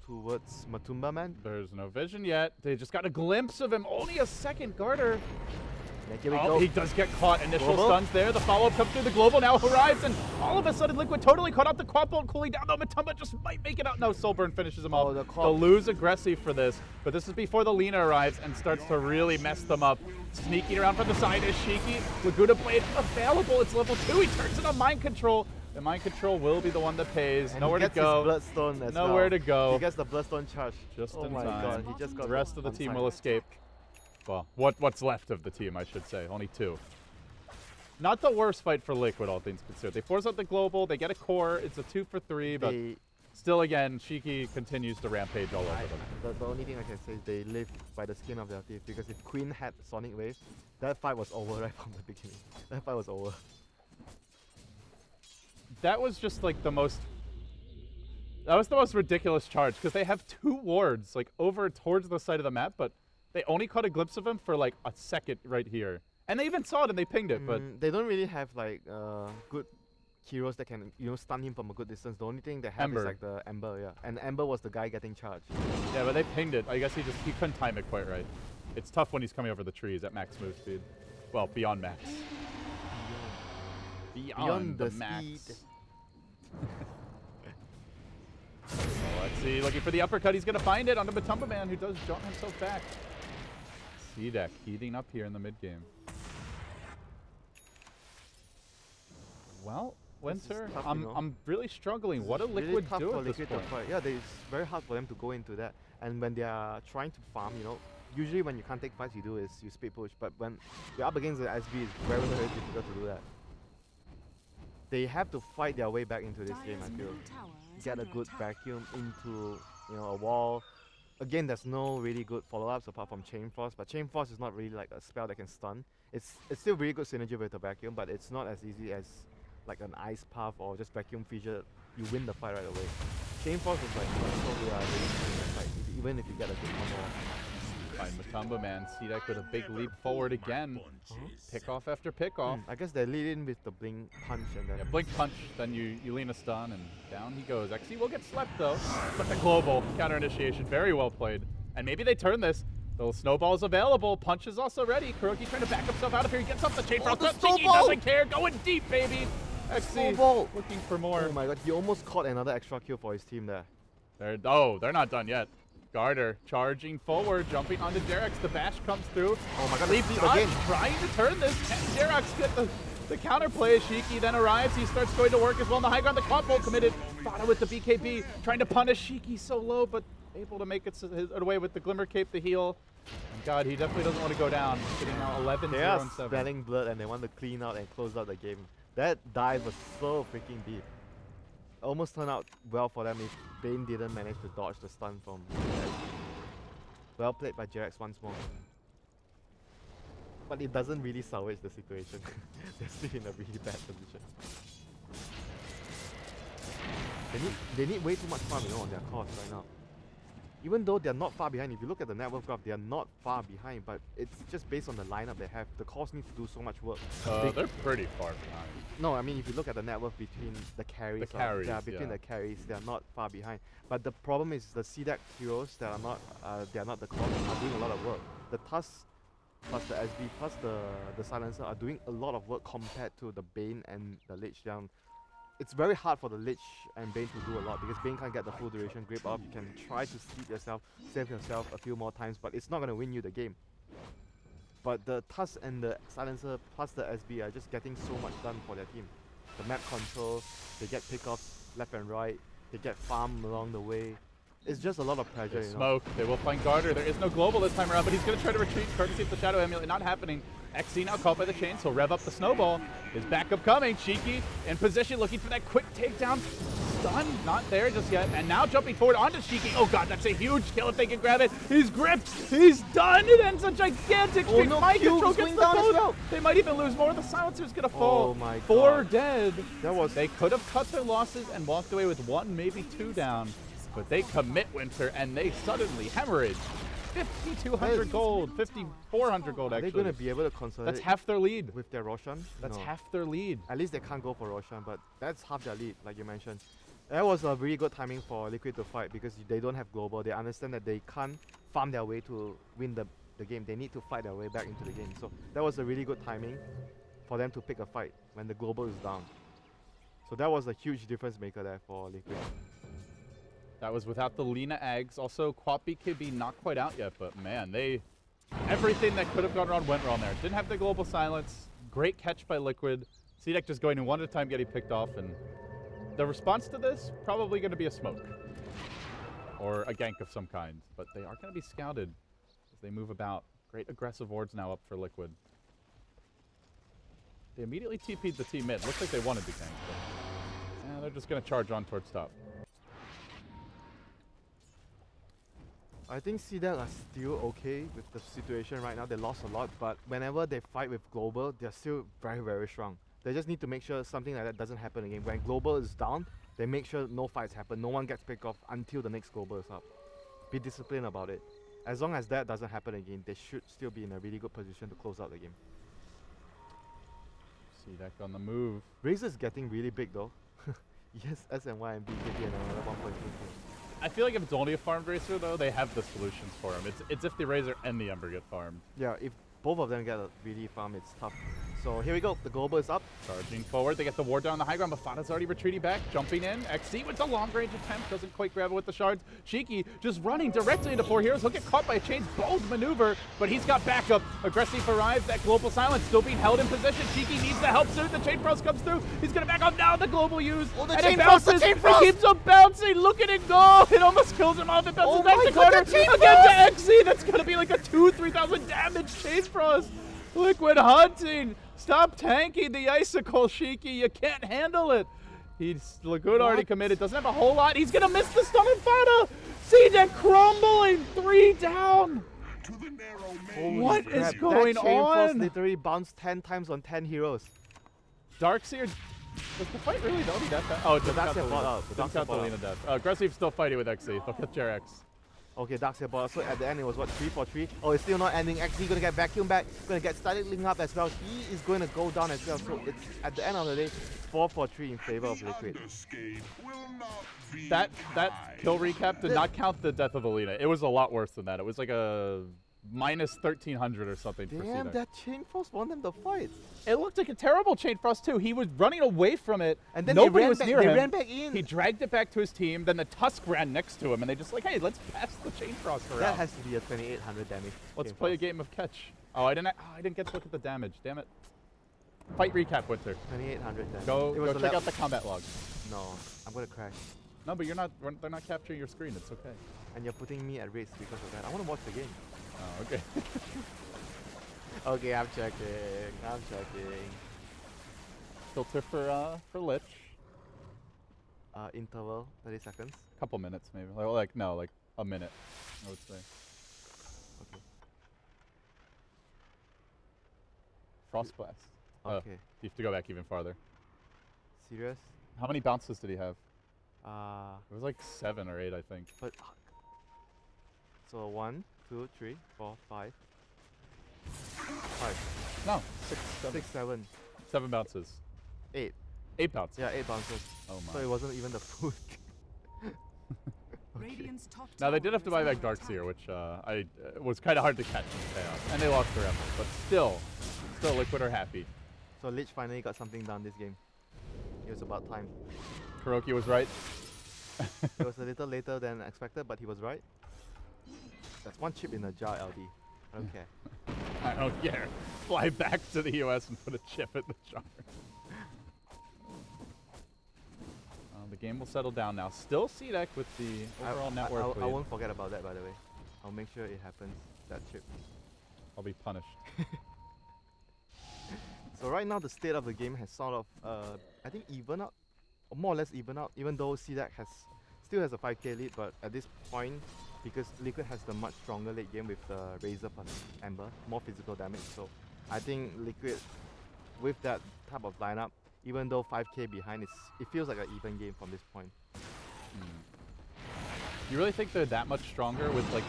Speaker 4: towards Matumba Man.
Speaker 5: There's no vision yet. They just got a glimpse of him. Only a second Garter.
Speaker 4: Yeah, here we go.
Speaker 5: He does get caught. Initial stuns there. The follow-up comes through. The global now arrives, and all of a sudden Liquid totally caught out the quad bolt cooling down. Though Matumba just might make it out. No, Soulburn finishes him off. They'll lose aggressive for this, but this is before the Lina arrives and starts to really mess them up. Sneaking around from the side is Shiki. Laguna Blade available. It's level 2. He turns it on Mind Control. The Mind Control will be the one that pays.
Speaker 4: And
Speaker 5: nowhere to go.
Speaker 4: Bloodstone as
Speaker 5: nowhere to go.
Speaker 4: He gets the Bloodstone charge.
Speaker 5: Just in
Speaker 4: my
Speaker 5: time.
Speaker 4: god, he just got
Speaker 5: the rest of the team will escape. Well, what's left of the team, I should say. Only 2. Not the worst fight for Liquid, all things considered. They force out the global. They get a core. It's a 2 for 3, but still, again, Shiki continues to rampage all over them.
Speaker 4: The only thing I can say is they live by the skin of their teeth, because if Queen had Sonic Wave, that fight was over right from the beginning. That fight was over.
Speaker 5: That was just the most... That was the most ridiculous charge, because they have 2 wards, over towards the side of the map, but they only caught a glimpse of him for, a second right here. And they even saw it and they pinged it, but...
Speaker 4: They don't really have, good heroes that can, stun him from a good distance. The only thing they have is, the Ember, yeah. And Ember was the guy getting charged.
Speaker 5: Yeah, but they pinged it. I guess he couldn't time it quite right. It's tough when he's coming over the trees at max move speed. Well, beyond max. Beyond the max.
Speaker 4: Speed.
Speaker 5: Let's see, looking for the uppercut. He's going to find it onto Matumba Man, who does jaunt himself back. CDEC heating up here in the mid game. Well, Winter?
Speaker 4: tough, you know.
Speaker 5: I'm really struggling. What do
Speaker 4: It's really
Speaker 5: Liquid
Speaker 4: tough
Speaker 5: do
Speaker 4: for
Speaker 5: at this
Speaker 4: Liquid to
Speaker 5: point?
Speaker 4: fight. Yeah, it's very hard for them to go into that. And when they are trying to farm, you know, usually when you can't take fights, you do is you speed push. But when you're up against the SB, it's very, very difficult to do that. They have to fight their way back into this game, I feel. Get a good vacuum into, you know, a wall. Again, there's no really good follow-ups apart from Chain Frost, but Chain Frost is not really like a spell that can stun. It's still really good synergy with the vacuum, but it's not as easy as like an Ice Puff or just Vacuum Fissure. You win the fight right away. Chain Frost is like so really fight, even if you get a good combo.
Speaker 5: Fine, Matumba, man. CDEC with a big leap forward again. Pick off after pick off.
Speaker 4: I guess they lead in with the Blink Punch and then...
Speaker 5: Yeah, blink punch, then you lean a stun, and down he goes. XC will get slept though, but the global counter initiation, very well played. And maybe they turn this. The snowball's available. Punch is also ready. Kuroki trying to back himself out of here. He gets off the Chain Frost, but Cheeky doesn't care. Going deep, baby. XC looking for more.
Speaker 4: Oh my god, he almost caught another extra kill for his team there.
Speaker 5: They're not done yet. Garter charging forward, jumping onto Jerax. The bash comes through.
Speaker 4: Oh my god,
Speaker 5: Leap
Speaker 4: Leap
Speaker 5: dodge,
Speaker 4: again.
Speaker 5: trying to turn this. Can Jerax get the counterplay? Shiki then arrives. He starts going to work as well. On the high ground, the combo committed. Fada with the BKB, trying to punish Shiki so low, but able to make it his away with the Glimmer Cape, the heal. And God, he definitely doesn't want to go down. Sitting now 11-0-7.
Speaker 4: They are smelling blood and they want to clean out and close out the game. That dive was so freaking deep. Almost turned out well for them if Bane didn't manage to dodge the stun from well played by Jerax once more. But it doesn't really salvage the situation. They're still in a really bad position. They need way too much farm, you know, on their cost right now. Even though they're not far behind, if you look at the net worth graph, they are not far behind, but it's just based on the lineup they have. The cost needs to do so much work.
Speaker 5: They're pretty far behind.
Speaker 4: No, I mean, if you look at the net worth between the carries, between the carries, they are not far behind. But the problem is the CDEC heroes that are not, they are not the cost, are doing a lot of work. The Tusk plus the SB plus the Silencer are doing a lot of work compared to the Bane and the Lich. It's very hard for the Lich and Bane to do a lot because Bane can't get the full duration grip up. You can try to save yourself a few more times, but it's not going to win you the game. But the Tusk and the Silencer plus the SB are just getting so much done for their team. The map control, they get pickoffs left and right, they get farm along the way. It's just a lot of pressure, you know.
Speaker 5: Smoke. They will find Garter. There is no global this time around, but he's going to try to retreat courtesy of the Shadow Amulet. Not happening. XC now caught by the chain, so rev up the snowball. His backup coming. Cheeky in position, looking for that quick takedown. Stun, not there just yet. And now jumping forward onto Shiki. Oh god, that's a huge kill if they can grab it. He's gripped. He's done. It ends a gigantic streak.
Speaker 4: no,
Speaker 5: Mind
Speaker 4: Cube
Speaker 5: control
Speaker 4: is
Speaker 5: gets
Speaker 4: going
Speaker 5: the
Speaker 4: down as
Speaker 5: boat.
Speaker 4: well.
Speaker 5: They might even lose more. The Silencer's going to fall.
Speaker 4: Oh my god.
Speaker 5: 4 dead.
Speaker 4: That was...
Speaker 5: They could have cut their losses and walked away with 1, maybe 2 down. But they commit Winter and they suddenly hemorrhage. 5,200 gold, 5,400 gold
Speaker 4: Are
Speaker 5: actually.
Speaker 4: they going to be able to consolidate
Speaker 5: That's half their lead.
Speaker 4: with their Roshan?
Speaker 5: That's
Speaker 4: No.
Speaker 5: half their lead.
Speaker 4: At least they can't go for Roshan, but that's half their lead, like you mentioned. That was a really good timing for Liquid to fight because they don't have global. They understand that they can't farm their way to win the game. They need to fight their way back into the game. So that was a really good timing for them to pick a fight when the global is down. So that was a huge difference maker there for Liquid.
Speaker 5: That was without the Lina Eggs. Also, Quap BKB not quite out yet, but man, everything that could have gone wrong went wrong there. Didn't have the global silence. Great catch by Liquid. CDEC just going in one at a time, getting picked off, and the response to this, probably going to be a smoke. Or a gank of some kind. But they are going to be scouted as they move about. Great aggressive wards now up for Liquid. They immediately TP'd the team mid. Looks like they wanted the gank, but yeah, they're just going to charge on towards top.
Speaker 4: I think CDEC are still okay with the situation right now. They lost a lot, but whenever they fight with global, they're still very, very strong. They just need to make sure something like that doesn't happen again. When global is down, they make sure no fights happen. No one gets picked off until the next global is up. Be disciplined about it. As long as that doesn't happen again, they should still be in a really good position to close out the game.
Speaker 5: CDEC on the move.
Speaker 4: Razor's getting really big though. Yes, SNY and BKB and another 1.2.
Speaker 5: I feel like if it's only a farmed Racer though, they have the solutions for him. It's if the Razor and the Ember get farmed.
Speaker 4: Yeah, if both of them get a really farm, it's tough. So here we go, the global is up.
Speaker 5: Charging forward, they get the ward down on the high ground, but Fada's already retreating back, jumping in. XZ with the long range attempt, doesn't quite grab it with the shards. Cheeky just running directly into 4 heroes. He'll get caught by a Chain's bold maneuver, but he's got backup. Aggressive arrives, that global silence still being held in position. Cheeky needs the help soon, the Chain Frost comes through. He's gonna back up now, the global use.
Speaker 4: Oh, the
Speaker 5: and
Speaker 4: Chain
Speaker 5: it
Speaker 4: Frost,
Speaker 5: bounces,
Speaker 4: the Chain
Speaker 5: it
Speaker 4: Frost!
Speaker 5: keeps on bouncing, look at it go. It almost kills him off, it bounces back
Speaker 4: my
Speaker 5: to
Speaker 4: God,
Speaker 5: corner.
Speaker 4: the Chain
Speaker 5: Again to XZ, that's gonna be like a 2,000-3,000 damage Chain Frost. Liquid hunting. Stop tanking the icicle, Shiki. You can't handle it. He's Lagoon already committed. Doesn't have a whole lot. He's gonna miss the stun on Fada. CDEC crumbling. 3 down. What is going
Speaker 4: that Chain Frost
Speaker 5: on?
Speaker 4: literally bounced 10 times on 10 heroes.
Speaker 5: Darkseer. Does the fight really don't need that bad? Oh, it doesn't count
Speaker 4: Darkseer bought out.
Speaker 5: the Doesn't count the Lina death. Aggressive still fighting with XZ. They'll get JRX.
Speaker 4: Okay, Darkseer bought out. So at the end it was what, 3 for 3? Oh, it's still not ending. XZ gonna get vacuum back. Gonna get started linking up as well. He is gonna go down as well. So it's at the end of the day, 4 for 3 in favor of Liquid.
Speaker 5: That kill recap did not count the death of Alina. It was a lot worse than that. It was like a minus 1,300 or something for
Speaker 4: Damn,
Speaker 5: CDEC.
Speaker 4: that Chain Frost won them the fight.
Speaker 5: It looked like a terrible Chain Frost too. He was running away from it.
Speaker 4: And then
Speaker 5: nobody
Speaker 4: they
Speaker 5: was near him.
Speaker 4: They ran back in.
Speaker 5: He dragged it back to his team. Then the Tusk ran next to him, and they just like, hey, let's pass the Chain Frost around.
Speaker 4: That has to be a 2,800 damage.
Speaker 5: Let's
Speaker 4: Chain
Speaker 5: play a
Speaker 4: Frost.
Speaker 5: game of catch. Oh, I didn't get to look at the damage. Damn it. Fight recap, Winter.
Speaker 4: 2,800 damage.
Speaker 5: Go
Speaker 4: It was
Speaker 5: check out the combat log.
Speaker 4: No, I'm gonna crash.
Speaker 5: No, but they're not capturing your screen. It's okay.
Speaker 4: And you're putting me at risk because of that. I want to watch the game.
Speaker 5: Oh, okay.
Speaker 4: Okay, I'm checking. I'm checking.
Speaker 5: Filter for Lich.
Speaker 4: Interval, 30 seconds.
Speaker 5: Couple minutes maybe. Like a minute, I would say.
Speaker 4: Okay.
Speaker 5: Frost Blast.
Speaker 4: Okay.
Speaker 5: You have to go back even farther.
Speaker 4: Serious?
Speaker 5: How many bounces did he have?
Speaker 4: But
Speaker 5: It was like 7 or 8, I think.
Speaker 4: so 1, 2, 3, 4, 5. 5,
Speaker 5: No, 6, 7.
Speaker 4: 6, 7,
Speaker 5: 7 bounces.
Speaker 4: 8.
Speaker 5: 8 bounces.
Speaker 4: Yeah, 8 bounces.
Speaker 5: Oh my.
Speaker 4: So it wasn't even the food.
Speaker 6: Radiant's top
Speaker 5: Now they
Speaker 6: tower
Speaker 5: did have to
Speaker 6: is
Speaker 5: buy back
Speaker 6: under attack.
Speaker 5: Darkseer, which was kind of hard to catch in chaos, and they lost their effort. But still Liquid are happy.
Speaker 4: So Lich finally got something done this game. It was about time.
Speaker 5: Kuroki was right.
Speaker 4: It was a little later than expected, but he was right. That's 1 chip in a jar, LD. I don't care.
Speaker 5: I don't care. Fly back to the US and put a chip in the jar. The game will settle down now. Still CDEC with the overall network
Speaker 4: I
Speaker 5: lead.
Speaker 4: won't forget about that, by the way. I'll make sure it happens, that chip.
Speaker 5: I'll be punished.
Speaker 4: So right now the state of the game has sort of, I think even out, or more or less even out, even though CDEC still has a 5k lead, but at this point, because Liquid has the much stronger late game with the Razor plus Ember, more physical damage, so I think Liquid, with that type of lineup, even though 5k behind, it feels like an even game from this point.
Speaker 5: You really think they're that much stronger with like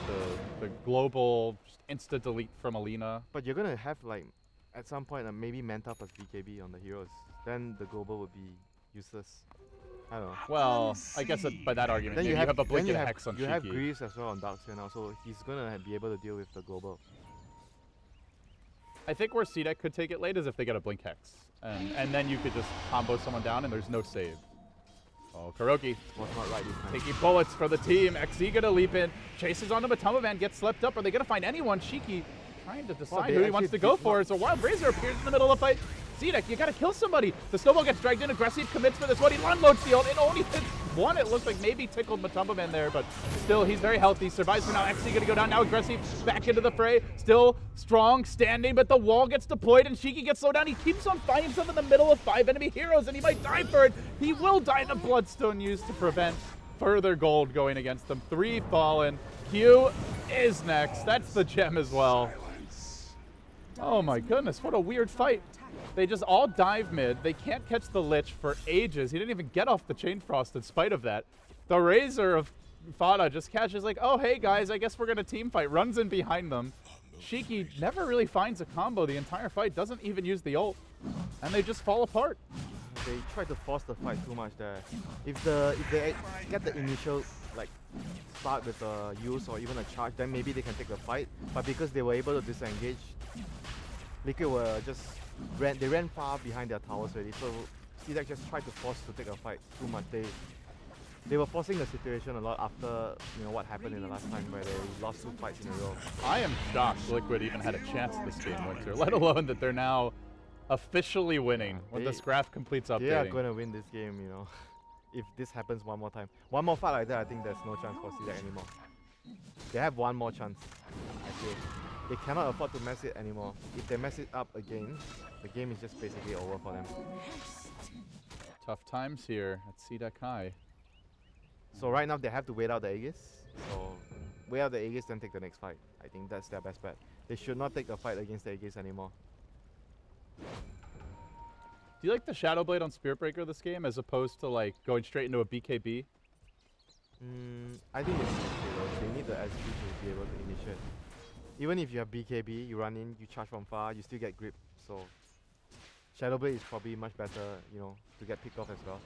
Speaker 5: the global just insta-delete from Alina?
Speaker 4: But you're gonna have like, at some point, maybe Manta plus BKB on the heroes, then the global would be useless. I don't know.
Speaker 5: Well, I guess by that argument,
Speaker 4: Then
Speaker 5: maybe you have a blink
Speaker 4: then
Speaker 5: and a hex on
Speaker 4: you have
Speaker 5: Shiki.
Speaker 4: Greaves as well on Darkseer now, so he's gonna be able to deal with the global.
Speaker 5: I think where CDEC could take it late is if they get a blink hex. And then you could just combo someone down and there's no save. Oh, Kuroki
Speaker 4: Was not right this time.
Speaker 5: taking bullets for the team. XZ gonna leap in, chases onto Matoma Man, gets swept up. Are they gonna find anyone? Shiki trying to decide
Speaker 4: they
Speaker 5: who he wants
Speaker 4: actually
Speaker 5: to go
Speaker 4: did
Speaker 5: for
Speaker 4: not-
Speaker 5: as a Wild Razor appears in the middle of the fight. CDEC, you gotta kill somebody. The snowball gets dragged in, aggressive commits for this one. He unloads the ult, it only hits one. It looked like maybe tickled Matamba Man there, but still, he's very healthy. Survives for now. XZ gonna go down now. Aggressive back into the fray. Still strong, standing, but the wall gets deployed and Shiki gets slowed down. He keeps on finding himself in the middle of 5 enemy heroes and he might die for it. He will die. The Bloodstone used to prevent further gold going against them. 3 fallen. Q is next. That's the gem as well. Oh my goodness, what a weird fight. They just all dive mid. They can't catch the Lich for ages. He didn't even get off the Chain Frost in spite of that. The Razor of Fada just catches like, oh, hey guys, I guess we're going to team fight. Runs in behind them. Shiki never really finds a combo the entire fight. Doesn't even use the ult. And they just fall apart.
Speaker 4: They tried to force the fight too much there. If they get the initial like start with a use or even a charge, then maybe they can take the fight. But because they were able to disengage, Liquid were just they ran far behind their towers already, so CDEC just tried to force to take a fight too much. They were forcing the situation a lot after what happened in the last time where they lost 2 fights in a row.
Speaker 5: I am shocked Liquid even had a chance this game, Winter, let alone that they're now officially winning when this graph completes updating.
Speaker 4: They are going to win this game, if this happens one more time. One more fight like that, I think there's no chance for CDEC anymore. They have one more chance, I feel. They cannot afford to mess it anymore. If they mess it up again, the game is just basically over for them.
Speaker 5: Tough times here at CDEC High.
Speaker 4: So right now they have to wait out the Aegis. So wait out the Aegis, then take the next fight. I think that's their best bet. They should not take the fight against the Aegis anymore.
Speaker 5: Do you like the Shadow Blade on Spirit Breaker this game as opposed to like going straight into a BKB?
Speaker 4: I think it's okay though. They need the SG to be able to initiate. Even if you have BKB, you run in, you charge from far, you still get grip. So Shadow Blade is probably much better, to get picked off as well.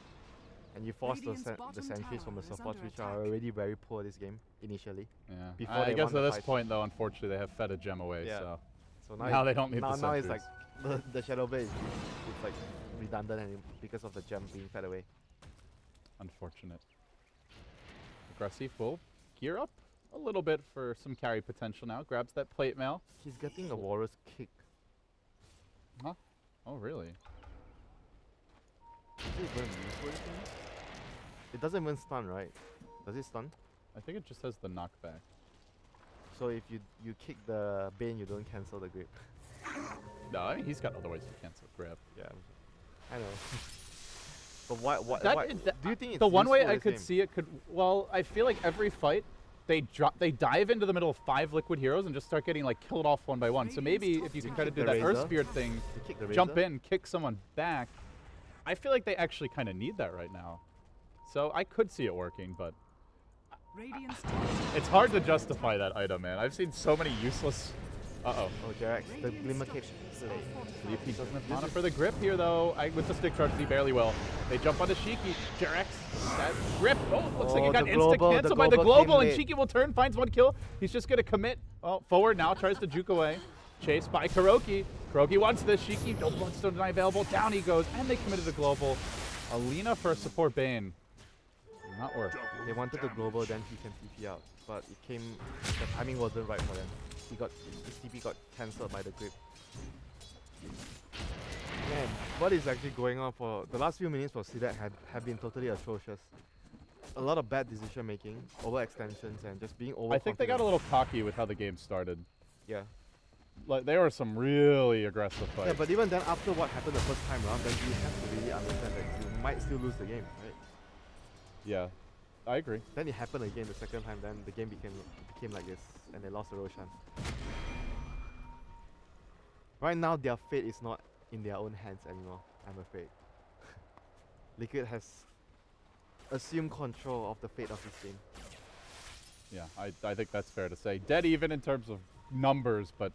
Speaker 4: And you force the sentries from the supports, which are already very poor this game initially.
Speaker 5: Yeah.
Speaker 4: Before
Speaker 5: I guess at this
Speaker 4: fight.
Speaker 5: point though, unfortunately, they have fed a gem away.
Speaker 4: Yeah.
Speaker 5: So now they don't need the
Speaker 4: Now
Speaker 5: sentries.
Speaker 4: it's like the Shadow Blade it's like redundant and because of the gem being fed away.
Speaker 5: Unfortunate. Aggressive will gear up a little bit for some carry potential now. Grabs that plate mail.
Speaker 4: He's getting a Warrior's Kick.
Speaker 5: Huh? Oh, really?
Speaker 4: Is it even useful? It doesn't even stun, right? Does it stun?
Speaker 5: I think it just has the knockback.
Speaker 4: So if you kick the Bane, you don't cancel the grip.
Speaker 5: No, I mean, he's got other ways to cancel grip.
Speaker 4: Yeah, I know. But why do you think it's
Speaker 5: the one way
Speaker 4: useful
Speaker 5: I
Speaker 4: this
Speaker 5: could
Speaker 4: game?
Speaker 5: see it could? Well, I feel like every fight they dive into the middle of 5 liquid heroes and just start getting like killed off one by one. So maybe if you can kind of do that Earth Spirit thing, jump in, kick someone back. I feel like they actually kind of need that right now. So I could see it working, but it's hard to justify that item, man. I've seen so many useless. Oh,
Speaker 4: Jarex, the Glimmer Cape.
Speaker 5: See if he doesn't have mana for the grip here, though. With the stick charge, he barely will. They jump onto Shiki. Jarex, that grip. Oh, looks like he got insta-canceled by the global, and Shiki will turn, finds 1 kill. He's just going to commit forward now, tries to juke away. Chased by Kuroki. Kuroki wants this. Shiki, no bloodstone deny available. Down he goes, and they committed a global. Alina for a support Bane. Not worth.
Speaker 4: They wanted the global, then he can TP out. But it came, the timing wasn't right for them. His TP got cancelled by the grip. Man, what is actually going on for the last few minutes for CDEC have been totally atrocious. A lot of bad decision making, overextensions, and just being over.
Speaker 5: I think they got a little cocky with how the game started.
Speaker 4: Yeah.
Speaker 5: Like there were some really aggressive fights.
Speaker 4: Yeah, but even then, after what happened the first time around, then you have to really understand that you might still lose the game, right?
Speaker 5: Yeah, I agree.
Speaker 4: Then it happened again the second time, then the game became like this, and they lost the Roshan. Right now, their fate is not in their own hands anymore, I'm afraid. Liquid has assumed control of the fate of this game.
Speaker 5: Yeah, I think that's fair to say. Dead even in terms of numbers, but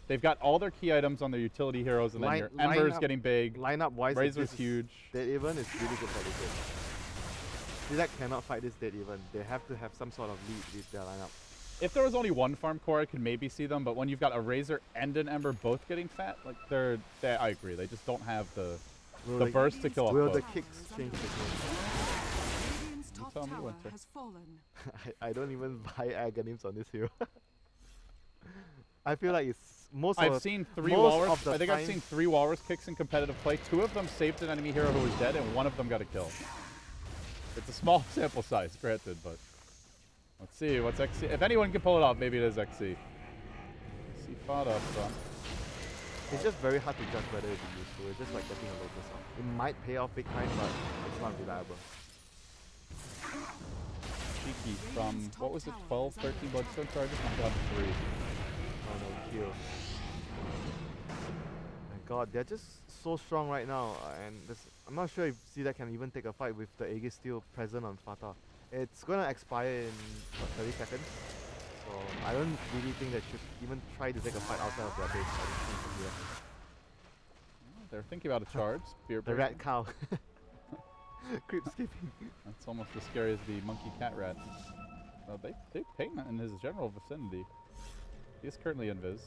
Speaker 5: they've got all their key items on their utility heroes, and then your Ember's getting big.
Speaker 4: Lineup-wise,
Speaker 5: Razor's huge.
Speaker 4: Dead even is really good for Liquid. CDEC cannot fight this dead even. They have to have some sort of lead with their lineup.
Speaker 5: If there was only one farm core, I could maybe see them, but when you've got a Razor and an Ember both getting fat, like I agree, they just don't have the burst to kill off
Speaker 4: Will
Speaker 5: both.
Speaker 4: the kicks change the game?
Speaker 5: You tell me, Winter.
Speaker 4: I don't even buy Aghanims on this hero. I feel like it's
Speaker 5: I've seen 3 walrus. I think I've seen 3 walrus kicks in competitive play. 2 of them saved an enemy hero who was dead, and 1 of them got a kill. It's a small sample size, granted, but let's see what's XC. If anyone can pull it off, maybe it is XC. XC fought up front.
Speaker 4: It's just very hard to judge whether it will be useful. It's just like getting a Lotus off. It might pay off big time, but it's not reliable.
Speaker 5: Cheeky from, what was it, 12, 13 bloodstone charges? Not down to 3.
Speaker 4: Oh no, kill. My god, they're just so strong right now, and I'm not sure if CDEC can even take a fight with the Aegis still present on Fata. It's gonna expire in 30 seconds, so I don't really think they should even try to take a fight outside of their base.
Speaker 5: They're thinking about a charge.
Speaker 4: The rat cow. Creep skipping.
Speaker 5: That's almost as scary as the monkey cat rat. They ping in his general vicinity. He is currently invis.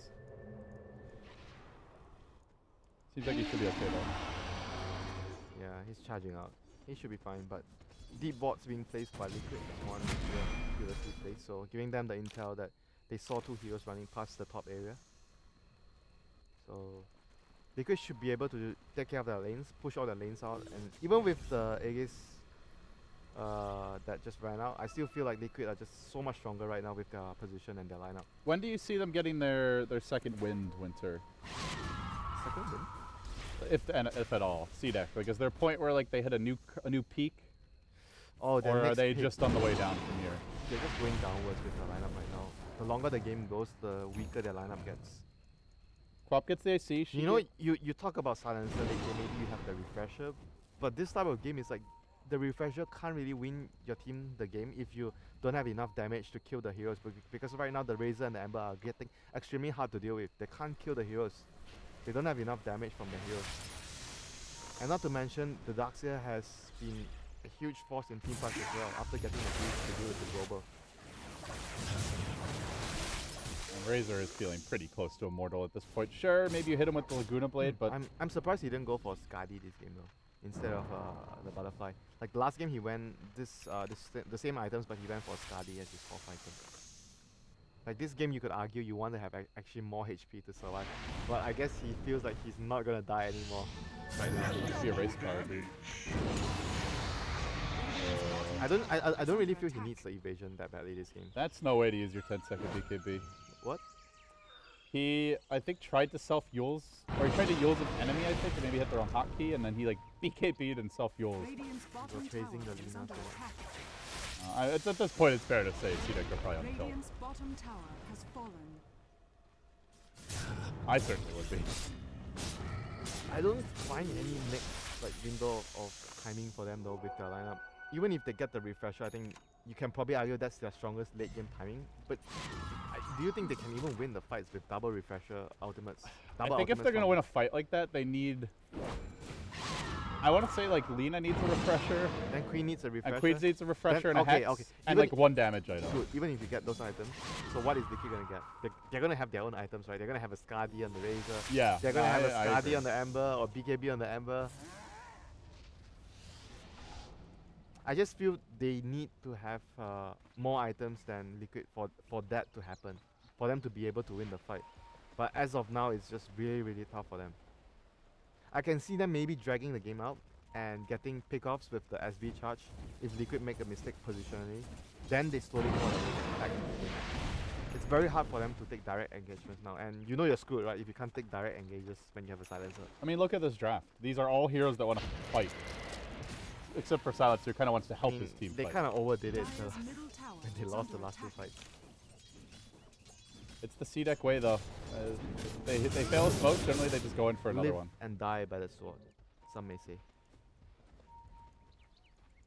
Speaker 5: Seems like he should be okay though.
Speaker 4: Yeah, he's charging out. He should be fine, but deep wards being placed by Liquid as one here previously placed, so giving them the intel that they saw 2 heroes running past the top area. So Liquid should be able to take care of their lanes, push all their lanes out, and even with the Aegis that just ran out, I still feel like Liquid are just so much stronger right now with their position and their lineup.
Speaker 5: When do you see them getting their second wind, Winter?
Speaker 4: Second win?
Speaker 5: If at all, CDEC. Like, is there a point where like they hit a new peak,
Speaker 4: Oh,
Speaker 5: or are they just on the way down from here?
Speaker 4: They're just going downwards with their lineup right now. The longer the game goes, the weaker their lineup gets.
Speaker 5: Quap gets the AC.
Speaker 4: You know, you talk about silencer late game, maybe you have the refresher, but this type of game is like the refresher can't really win your team the game if you don't have enough damage to kill the heroes, because right now the Razor and the Ember are getting extremely hard to deal with. They can't kill the heroes. They don't have enough damage from the heroes. And not to mention, the Darkseer has been a huge force in team fight as well after getting a boost to deal with the global.
Speaker 5: And Razor is feeling pretty close to Immortal at this point. Sure, maybe you hit him with the Laguna Blade, but
Speaker 4: I'm surprised he didn't go for Skadi this game though, instead of the Butterfly. Like the last game he went the same items, but he went for Skadi as his fourth item. Like this game you could argue you want to have actually more HP to survive, but I guess he feels like he's not gonna die anymore right now.
Speaker 5: it could be a race car, dude.
Speaker 4: I don't really feel he needs the evasion that badly this game.
Speaker 5: That's no way to use your 10-second BKB.
Speaker 4: What?
Speaker 5: He, I think, tried to self-Yules, or he tried to Yules an enemy, I think, and maybe hit the wrong hotkey, and then he like BKB'd and self-Yules.
Speaker 6: Radiant's bottom
Speaker 4: We're chasing
Speaker 6: tower
Speaker 4: the
Speaker 6: is
Speaker 4: Lina
Speaker 6: under
Speaker 4: so
Speaker 6: attack.
Speaker 5: At this point, it's fair to say CDEC are probably on tilt.
Speaker 6: Radiant's bottom tower has fallen.
Speaker 5: I certainly would be.
Speaker 4: I don't find any next like window of timing for them though with their lineup. Even if they get the refresher, I think you can probably argue that's their strongest late game timing. But do you think they can even win the fights with double refresher ultimates?
Speaker 5: I think if they're going to win a fight like that, they need... I want to say like Lina needs a refresher.
Speaker 4: Then Queen needs a refresher.
Speaker 5: And Queen needs a refresher
Speaker 4: then,
Speaker 5: and a hex. And like one damage item.
Speaker 4: Good, even if you get those items. So what is Liquid going to get? They're going to have their own items, right? They're going to have a Skadi on the Razor.
Speaker 5: Yeah.
Speaker 4: They're going to have a Skadi on the Ember or BKB on the Ember. I just feel they need to have more items than Liquid for that to happen. For them to be able to win the fight. But as of now, it's just really, really tough for them. I can see them maybe dragging the game out and getting pickoffs with the SB charge if Liquid make a mistake positionally. Then they slowly fall back into the game. It's very hard for them to take direct engagements now, and you know you're screwed, right, if you can't take direct engages when you have a silencer.
Speaker 5: I mean, look at this draft. These are all heroes that want to fight. Except for Silencer, who kind of wants to help his team
Speaker 4: They
Speaker 5: fight.
Speaker 4: kind of overdid it
Speaker 6: Dire's middle tower
Speaker 4: when they
Speaker 6: is
Speaker 4: lost the
Speaker 6: under
Speaker 4: last 2
Speaker 6: attack.
Speaker 4: fights.
Speaker 5: It's the CDEC way, though. They fail a smoke, generally they just go in for another
Speaker 4: Live
Speaker 5: one.
Speaker 4: and die by the sword, some may say.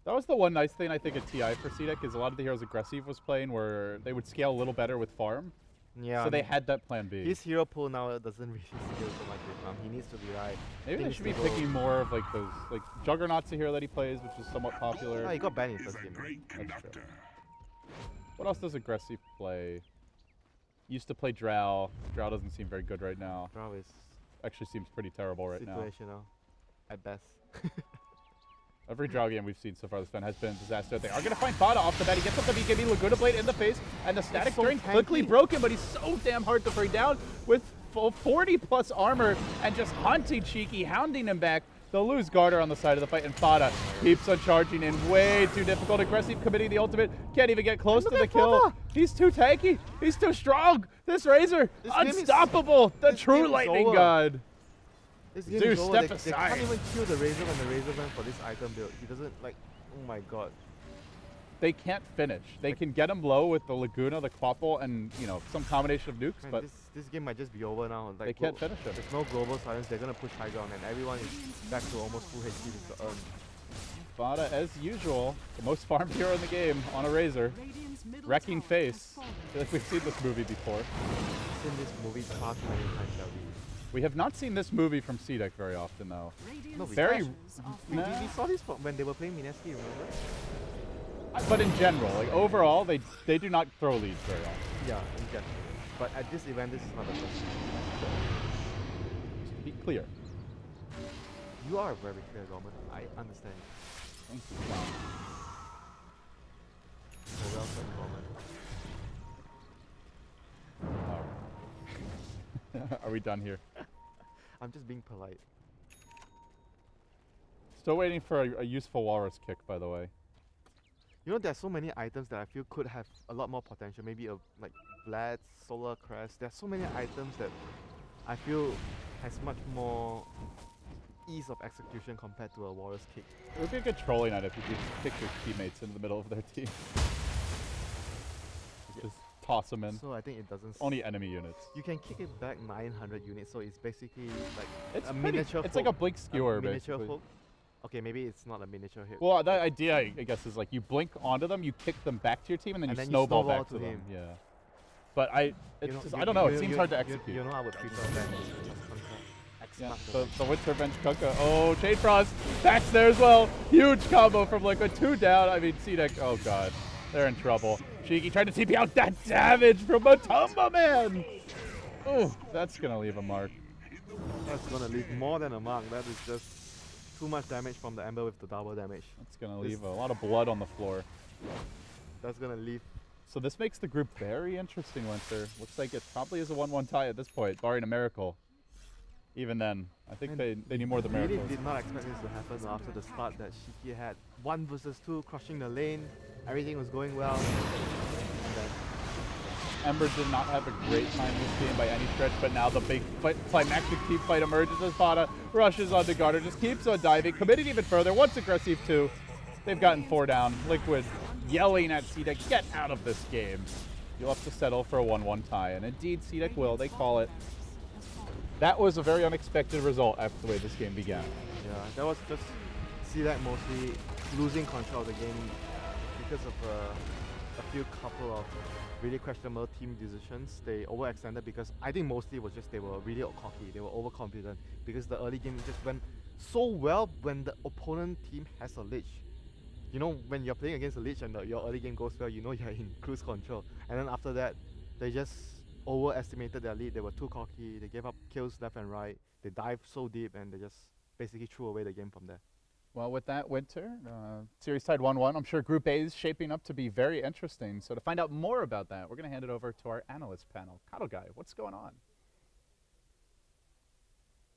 Speaker 5: That was the one nice thing I think at TI for CDEC is a lot of the heroes Aggressive was playing where they would scale a little better with farm.
Speaker 4: Yeah.
Speaker 5: So they had that plan B.
Speaker 4: His hero pool now doesn't really scale so much with farm. He needs to rely.
Speaker 5: Maybe they should be picking more of like those, like Juggernaut's a hero that he plays, which is somewhat popular.
Speaker 4: Oh, he got banned in first game.
Speaker 5: That's true. What else does Aggressive play? Used to play Drow. Drow doesn't seem very good right now.
Speaker 4: Drow is
Speaker 5: Actually seems pretty terrible right now.
Speaker 4: situational, at best.
Speaker 5: Every Drow game we've seen so far this time has been a disaster. They are going to find Bada off the bat. He gets up the BKB, Laguna Blade in the face, and the static
Speaker 4: so
Speaker 5: drain quickly
Speaker 4: tanky.
Speaker 5: broken, but he's so damn hard to bring down with full 40 plus armor and just hunting Cheeky, hounding him back. They'll lose Garter on the side of the fight, and Bada keeps on charging in. Way too difficult. Aggressive committing the ultimate. Can't even get close to the kill. He's too tanky. He's too strong. This Razor,
Speaker 4: This game is-
Speaker 5: unstoppable. The
Speaker 4: this game
Speaker 5: true
Speaker 4: is
Speaker 5: lightning
Speaker 4: over.
Speaker 5: god.
Speaker 4: This game
Speaker 5: Zeus,
Speaker 4: is over.
Speaker 5: step
Speaker 4: They
Speaker 5: aside.
Speaker 4: can't even kill the Razor when the Razor went for this item build. He doesn't like. Oh my god.
Speaker 5: They can't finish. They can get him low with the Laguna, the Quapple, and some combination of nukes,
Speaker 4: Man,
Speaker 5: but
Speaker 4: this game might just be over now. Like,
Speaker 5: they can't finish him.
Speaker 4: There's no global silence. They're gonna push high ground, and everyone is back to almost full HP with the earn.
Speaker 5: Bada, as usual, the most farmed hero in the game on a Razor.
Speaker 6: Radiant's middle
Speaker 5: Wrecking
Speaker 6: tower
Speaker 5: face.
Speaker 6: has fallen.
Speaker 5: I feel like we've seen this movie before.
Speaker 4: I've seen this movie far too many times, shall we?
Speaker 5: We have not seen this movie from CDEC very often, though.
Speaker 6: Radiant's
Speaker 4: No, we
Speaker 5: Very-
Speaker 6: structures are
Speaker 4: We
Speaker 6: falling.
Speaker 4: saw this when they were playing Mineski, remember?
Speaker 5: But in general, like overall, they do not throw leads very often.
Speaker 4: Yeah, in general. But at this event, this is not the first time.
Speaker 5: Just to be clear.
Speaker 4: You are very clear, Gorman. I understand.
Speaker 5: Thank you, John.
Speaker 4: So well said, Gorman.
Speaker 5: Are we done here?
Speaker 4: I'm just being polite.
Speaker 5: Still waiting for a useful walrus kick, by the way.
Speaker 4: You know, there's so many items that I feel could have a lot more potential. Maybe like Vlad's Solar Crest. There's so many items that I feel has much more ease of execution compared to a Walrus kick.
Speaker 5: It would be a good trolling item if you could kick your teammates into the middle of their team. Just toss them in.
Speaker 4: So I think it doesn't.
Speaker 5: Only enemy units.
Speaker 4: You can kick it back 900 units, so it's basically like
Speaker 5: It's
Speaker 4: a
Speaker 5: pretty,
Speaker 4: miniature.
Speaker 5: It's like a blink skewer,
Speaker 4: miniature
Speaker 5: basically.
Speaker 4: hook. Okay, maybe it's not a miniature hit.
Speaker 5: Well, the idea, I guess, is like you blink onto them, you kick them back to your team, and then you snowball back to them.
Speaker 4: him.
Speaker 5: Yeah. But I don't know. It seems hard to execute.
Speaker 4: You know I would prefer that.
Speaker 5: Yeah, the Winter Bench Kunkka. Oh, Chain Frost. That's there as well. Huge combo from Liquid. 2 down. I mean, CDEC. Oh, God. They're in trouble. Shiki tried to TP out. That damage from Matumba, man. Oh, that's going to leave a mark.
Speaker 4: That's going to leave more than a mark. That is just too much damage from the Ember with the double damage.
Speaker 5: That's going to leave a lot of blood on the floor.
Speaker 4: That's going to leave.
Speaker 5: So this makes the group very interesting, Winter. Looks like it probably is a 1-1 tie at this point, barring a miracle. Even then, I think they need more of the miracles.
Speaker 4: Really did not expect this to happen after the start that Shiki had 1 versus 2, crushing the lane. Everything was going well. And then
Speaker 5: Ember did not have a great time this game by any stretch, but now the big climactic team fight emerges as Pada rushes onto Garter, just keeps on diving, committed even further, once aggressive too. They've gotten 4 down. Liquid yelling at CDEC, get out of this game. You'll have to settle for a 1-1 tie, and indeed CDEC will, they call it. That was a very unexpected result after the way this game began.
Speaker 4: yeah, that was just CDEC mostly losing control of the game because of a few couple of really questionable team decisions. They overextended because I think mostly it was just they were really cocky, they were overconfident because the early game just went so well when the opponent team has a Lich. You know, when you're playing against a Lich and your early game goes well, you know you're in cruise control. And then after that, they just overestimated their lead. They were too cocky, they gave up kills left and right, they dived so deep and they just basically threw away the game from there.
Speaker 5: Well, with that, Winter, series tied 1-1. I'm sure Group A is shaping up to be very interesting. So to find out more about that, we're going to hand it over to our analyst panel. Kato Guy, what's going on?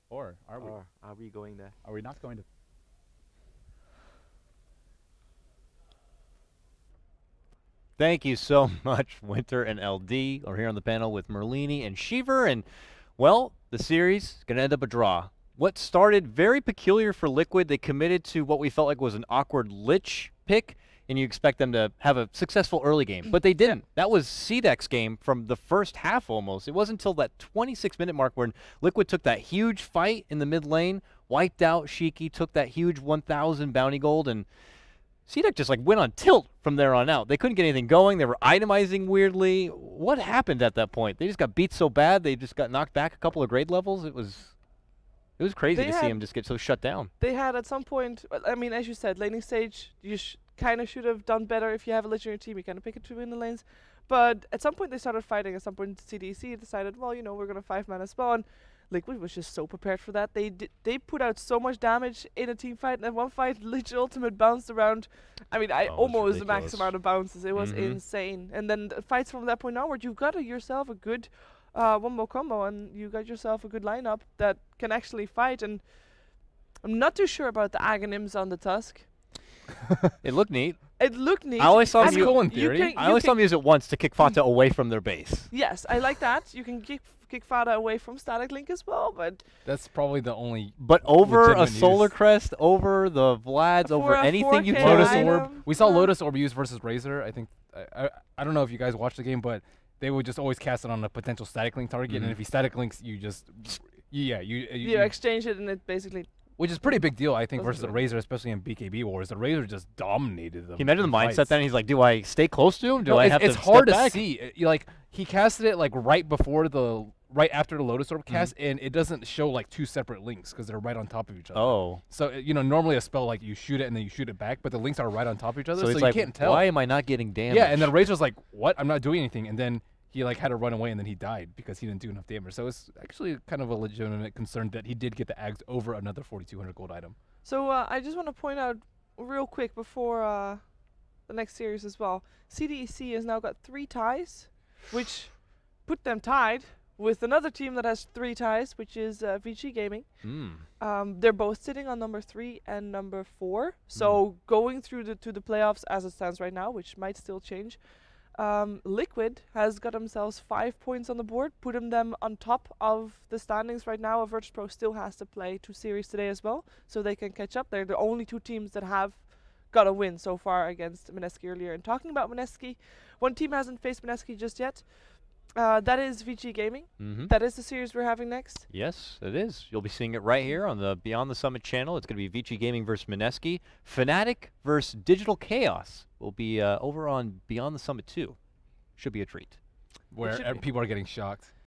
Speaker 5: Or are we?
Speaker 4: Or are we going there?
Speaker 5: Are we not going to?
Speaker 1: Thank you so much, Winter and LD. We're here on the panel with Merlini and Shiver, and, well, the series is going to end up a draw. What started very peculiar for Liquid, they committed to what we felt like was an awkward Lich pick, and you expect them to have a successful early game. But they didn't. That was CDEC's game from the first half almost. It wasn't until that 26-minute mark when Liquid took that huge fight in the mid lane, wiped out Shiki, took that huge 1,000 bounty gold, and CDEC just like went on tilt from there on out. They couldn't get anything going. They were itemizing weirdly. What happened at that point? They just got beat so bad. They just got knocked back a couple of grade levels. It was crazy to see him just get so shut down.
Speaker 2: They had at some point, I mean, as you said, laning stage, you kind of should have done better if you have a Lich in your team. You kind of pick it between the lanes. But at some point they started fighting. At some point CDEC decided, well, you know, we're going to 5-mana spawn. Liquid was just so prepared for that. They put out so much damage in a team fight. And in one fight, Lich Ultimate bounced around. I mean, almost the max amount of bounces. It was insane. And then the fights from that point onward, you've got yourself a good one more combo, and you got yourself a good lineup that can actually fight. And I'm not too sure about the Aghanims on the Tusk.
Speaker 1: It looked neat.
Speaker 2: It looked neat.
Speaker 1: I always saw
Speaker 3: That's cool in theory.
Speaker 1: I always saw them use it once to kick Fata away from their base.
Speaker 2: Yes, I like that. You can kick Fata away from Static Link as well, but
Speaker 3: That's probably the only.
Speaker 1: But over a
Speaker 3: legitimate
Speaker 1: Solar
Speaker 3: use.
Speaker 1: Crest, over the Vlads,
Speaker 2: For
Speaker 1: over
Speaker 2: a
Speaker 1: anything you
Speaker 2: 4K
Speaker 1: chose.
Speaker 3: Lotus
Speaker 2: item.
Speaker 3: Orb. We saw
Speaker 2: Yeah.
Speaker 3: Lotus Orb used versus Razor. I think I don't know if you guys watched the game, but they would just always cast it on a potential static link target, and if he static links, you just you
Speaker 2: exchange it, and it basically.
Speaker 3: which is a pretty big deal, I think,
Speaker 2: Doesn't
Speaker 3: versus the
Speaker 2: do it.
Speaker 3: Razor, especially in BKB wars. The Razor just dominated them.
Speaker 1: Can you imagine the
Speaker 3: in
Speaker 1: mindset
Speaker 3: fights.
Speaker 1: then? He's like, do I stay close to him? Do
Speaker 3: No,
Speaker 1: I
Speaker 3: it's,
Speaker 1: have
Speaker 3: it's
Speaker 1: to
Speaker 3: hard
Speaker 1: step
Speaker 3: to
Speaker 1: back?
Speaker 3: see. Like he casted it like right after the Lotus Orb cast, and it doesn't show like 2 separate links because they're right on top of each other.
Speaker 1: Oh.
Speaker 3: So normally a spell like you shoot it and then you shoot it back, but the links are right on top of each other,
Speaker 1: So
Speaker 3: so
Speaker 1: it's
Speaker 3: you
Speaker 1: like,
Speaker 3: can't tell.
Speaker 1: why am I not getting damage?
Speaker 3: Yeah, and then Razor's like, what? I'm not doing anything, and then
Speaker 7: he like had to run away and then he died because he didn't do enough damage. So it's actually kind of a legitimate concern that he did get the Ags over another 4,200 gold item.
Speaker 2: So I just want to point out real quick before the next series as well. CDEC has now got 3 ties, which put them tied with another team that has 3 ties, which is VG Gaming. They're both sitting on number 3 and number 4. So going through to the playoffs as it stands right now, which might still change. Liquid has got themselves 5 points on the board, putting them on top of the standings right now. virtus.pro still has to play 2 series today as well, so they can catch up. They're the only 2 teams that have got a win so far against Mineski earlier. And talking about Mineski, one team hasn't faced Mineski just yet. That is VG Gaming. That is the series we're having next.
Speaker 1: Yes, it is. You'll be seeing it right here on the Beyond the Summit channel. It's going to be VG Gaming versus Mineski. Fnatic versus Digital Chaos will be over on Beyond the Summit 2. Should be a treat.
Speaker 7: Where people are getting shocked.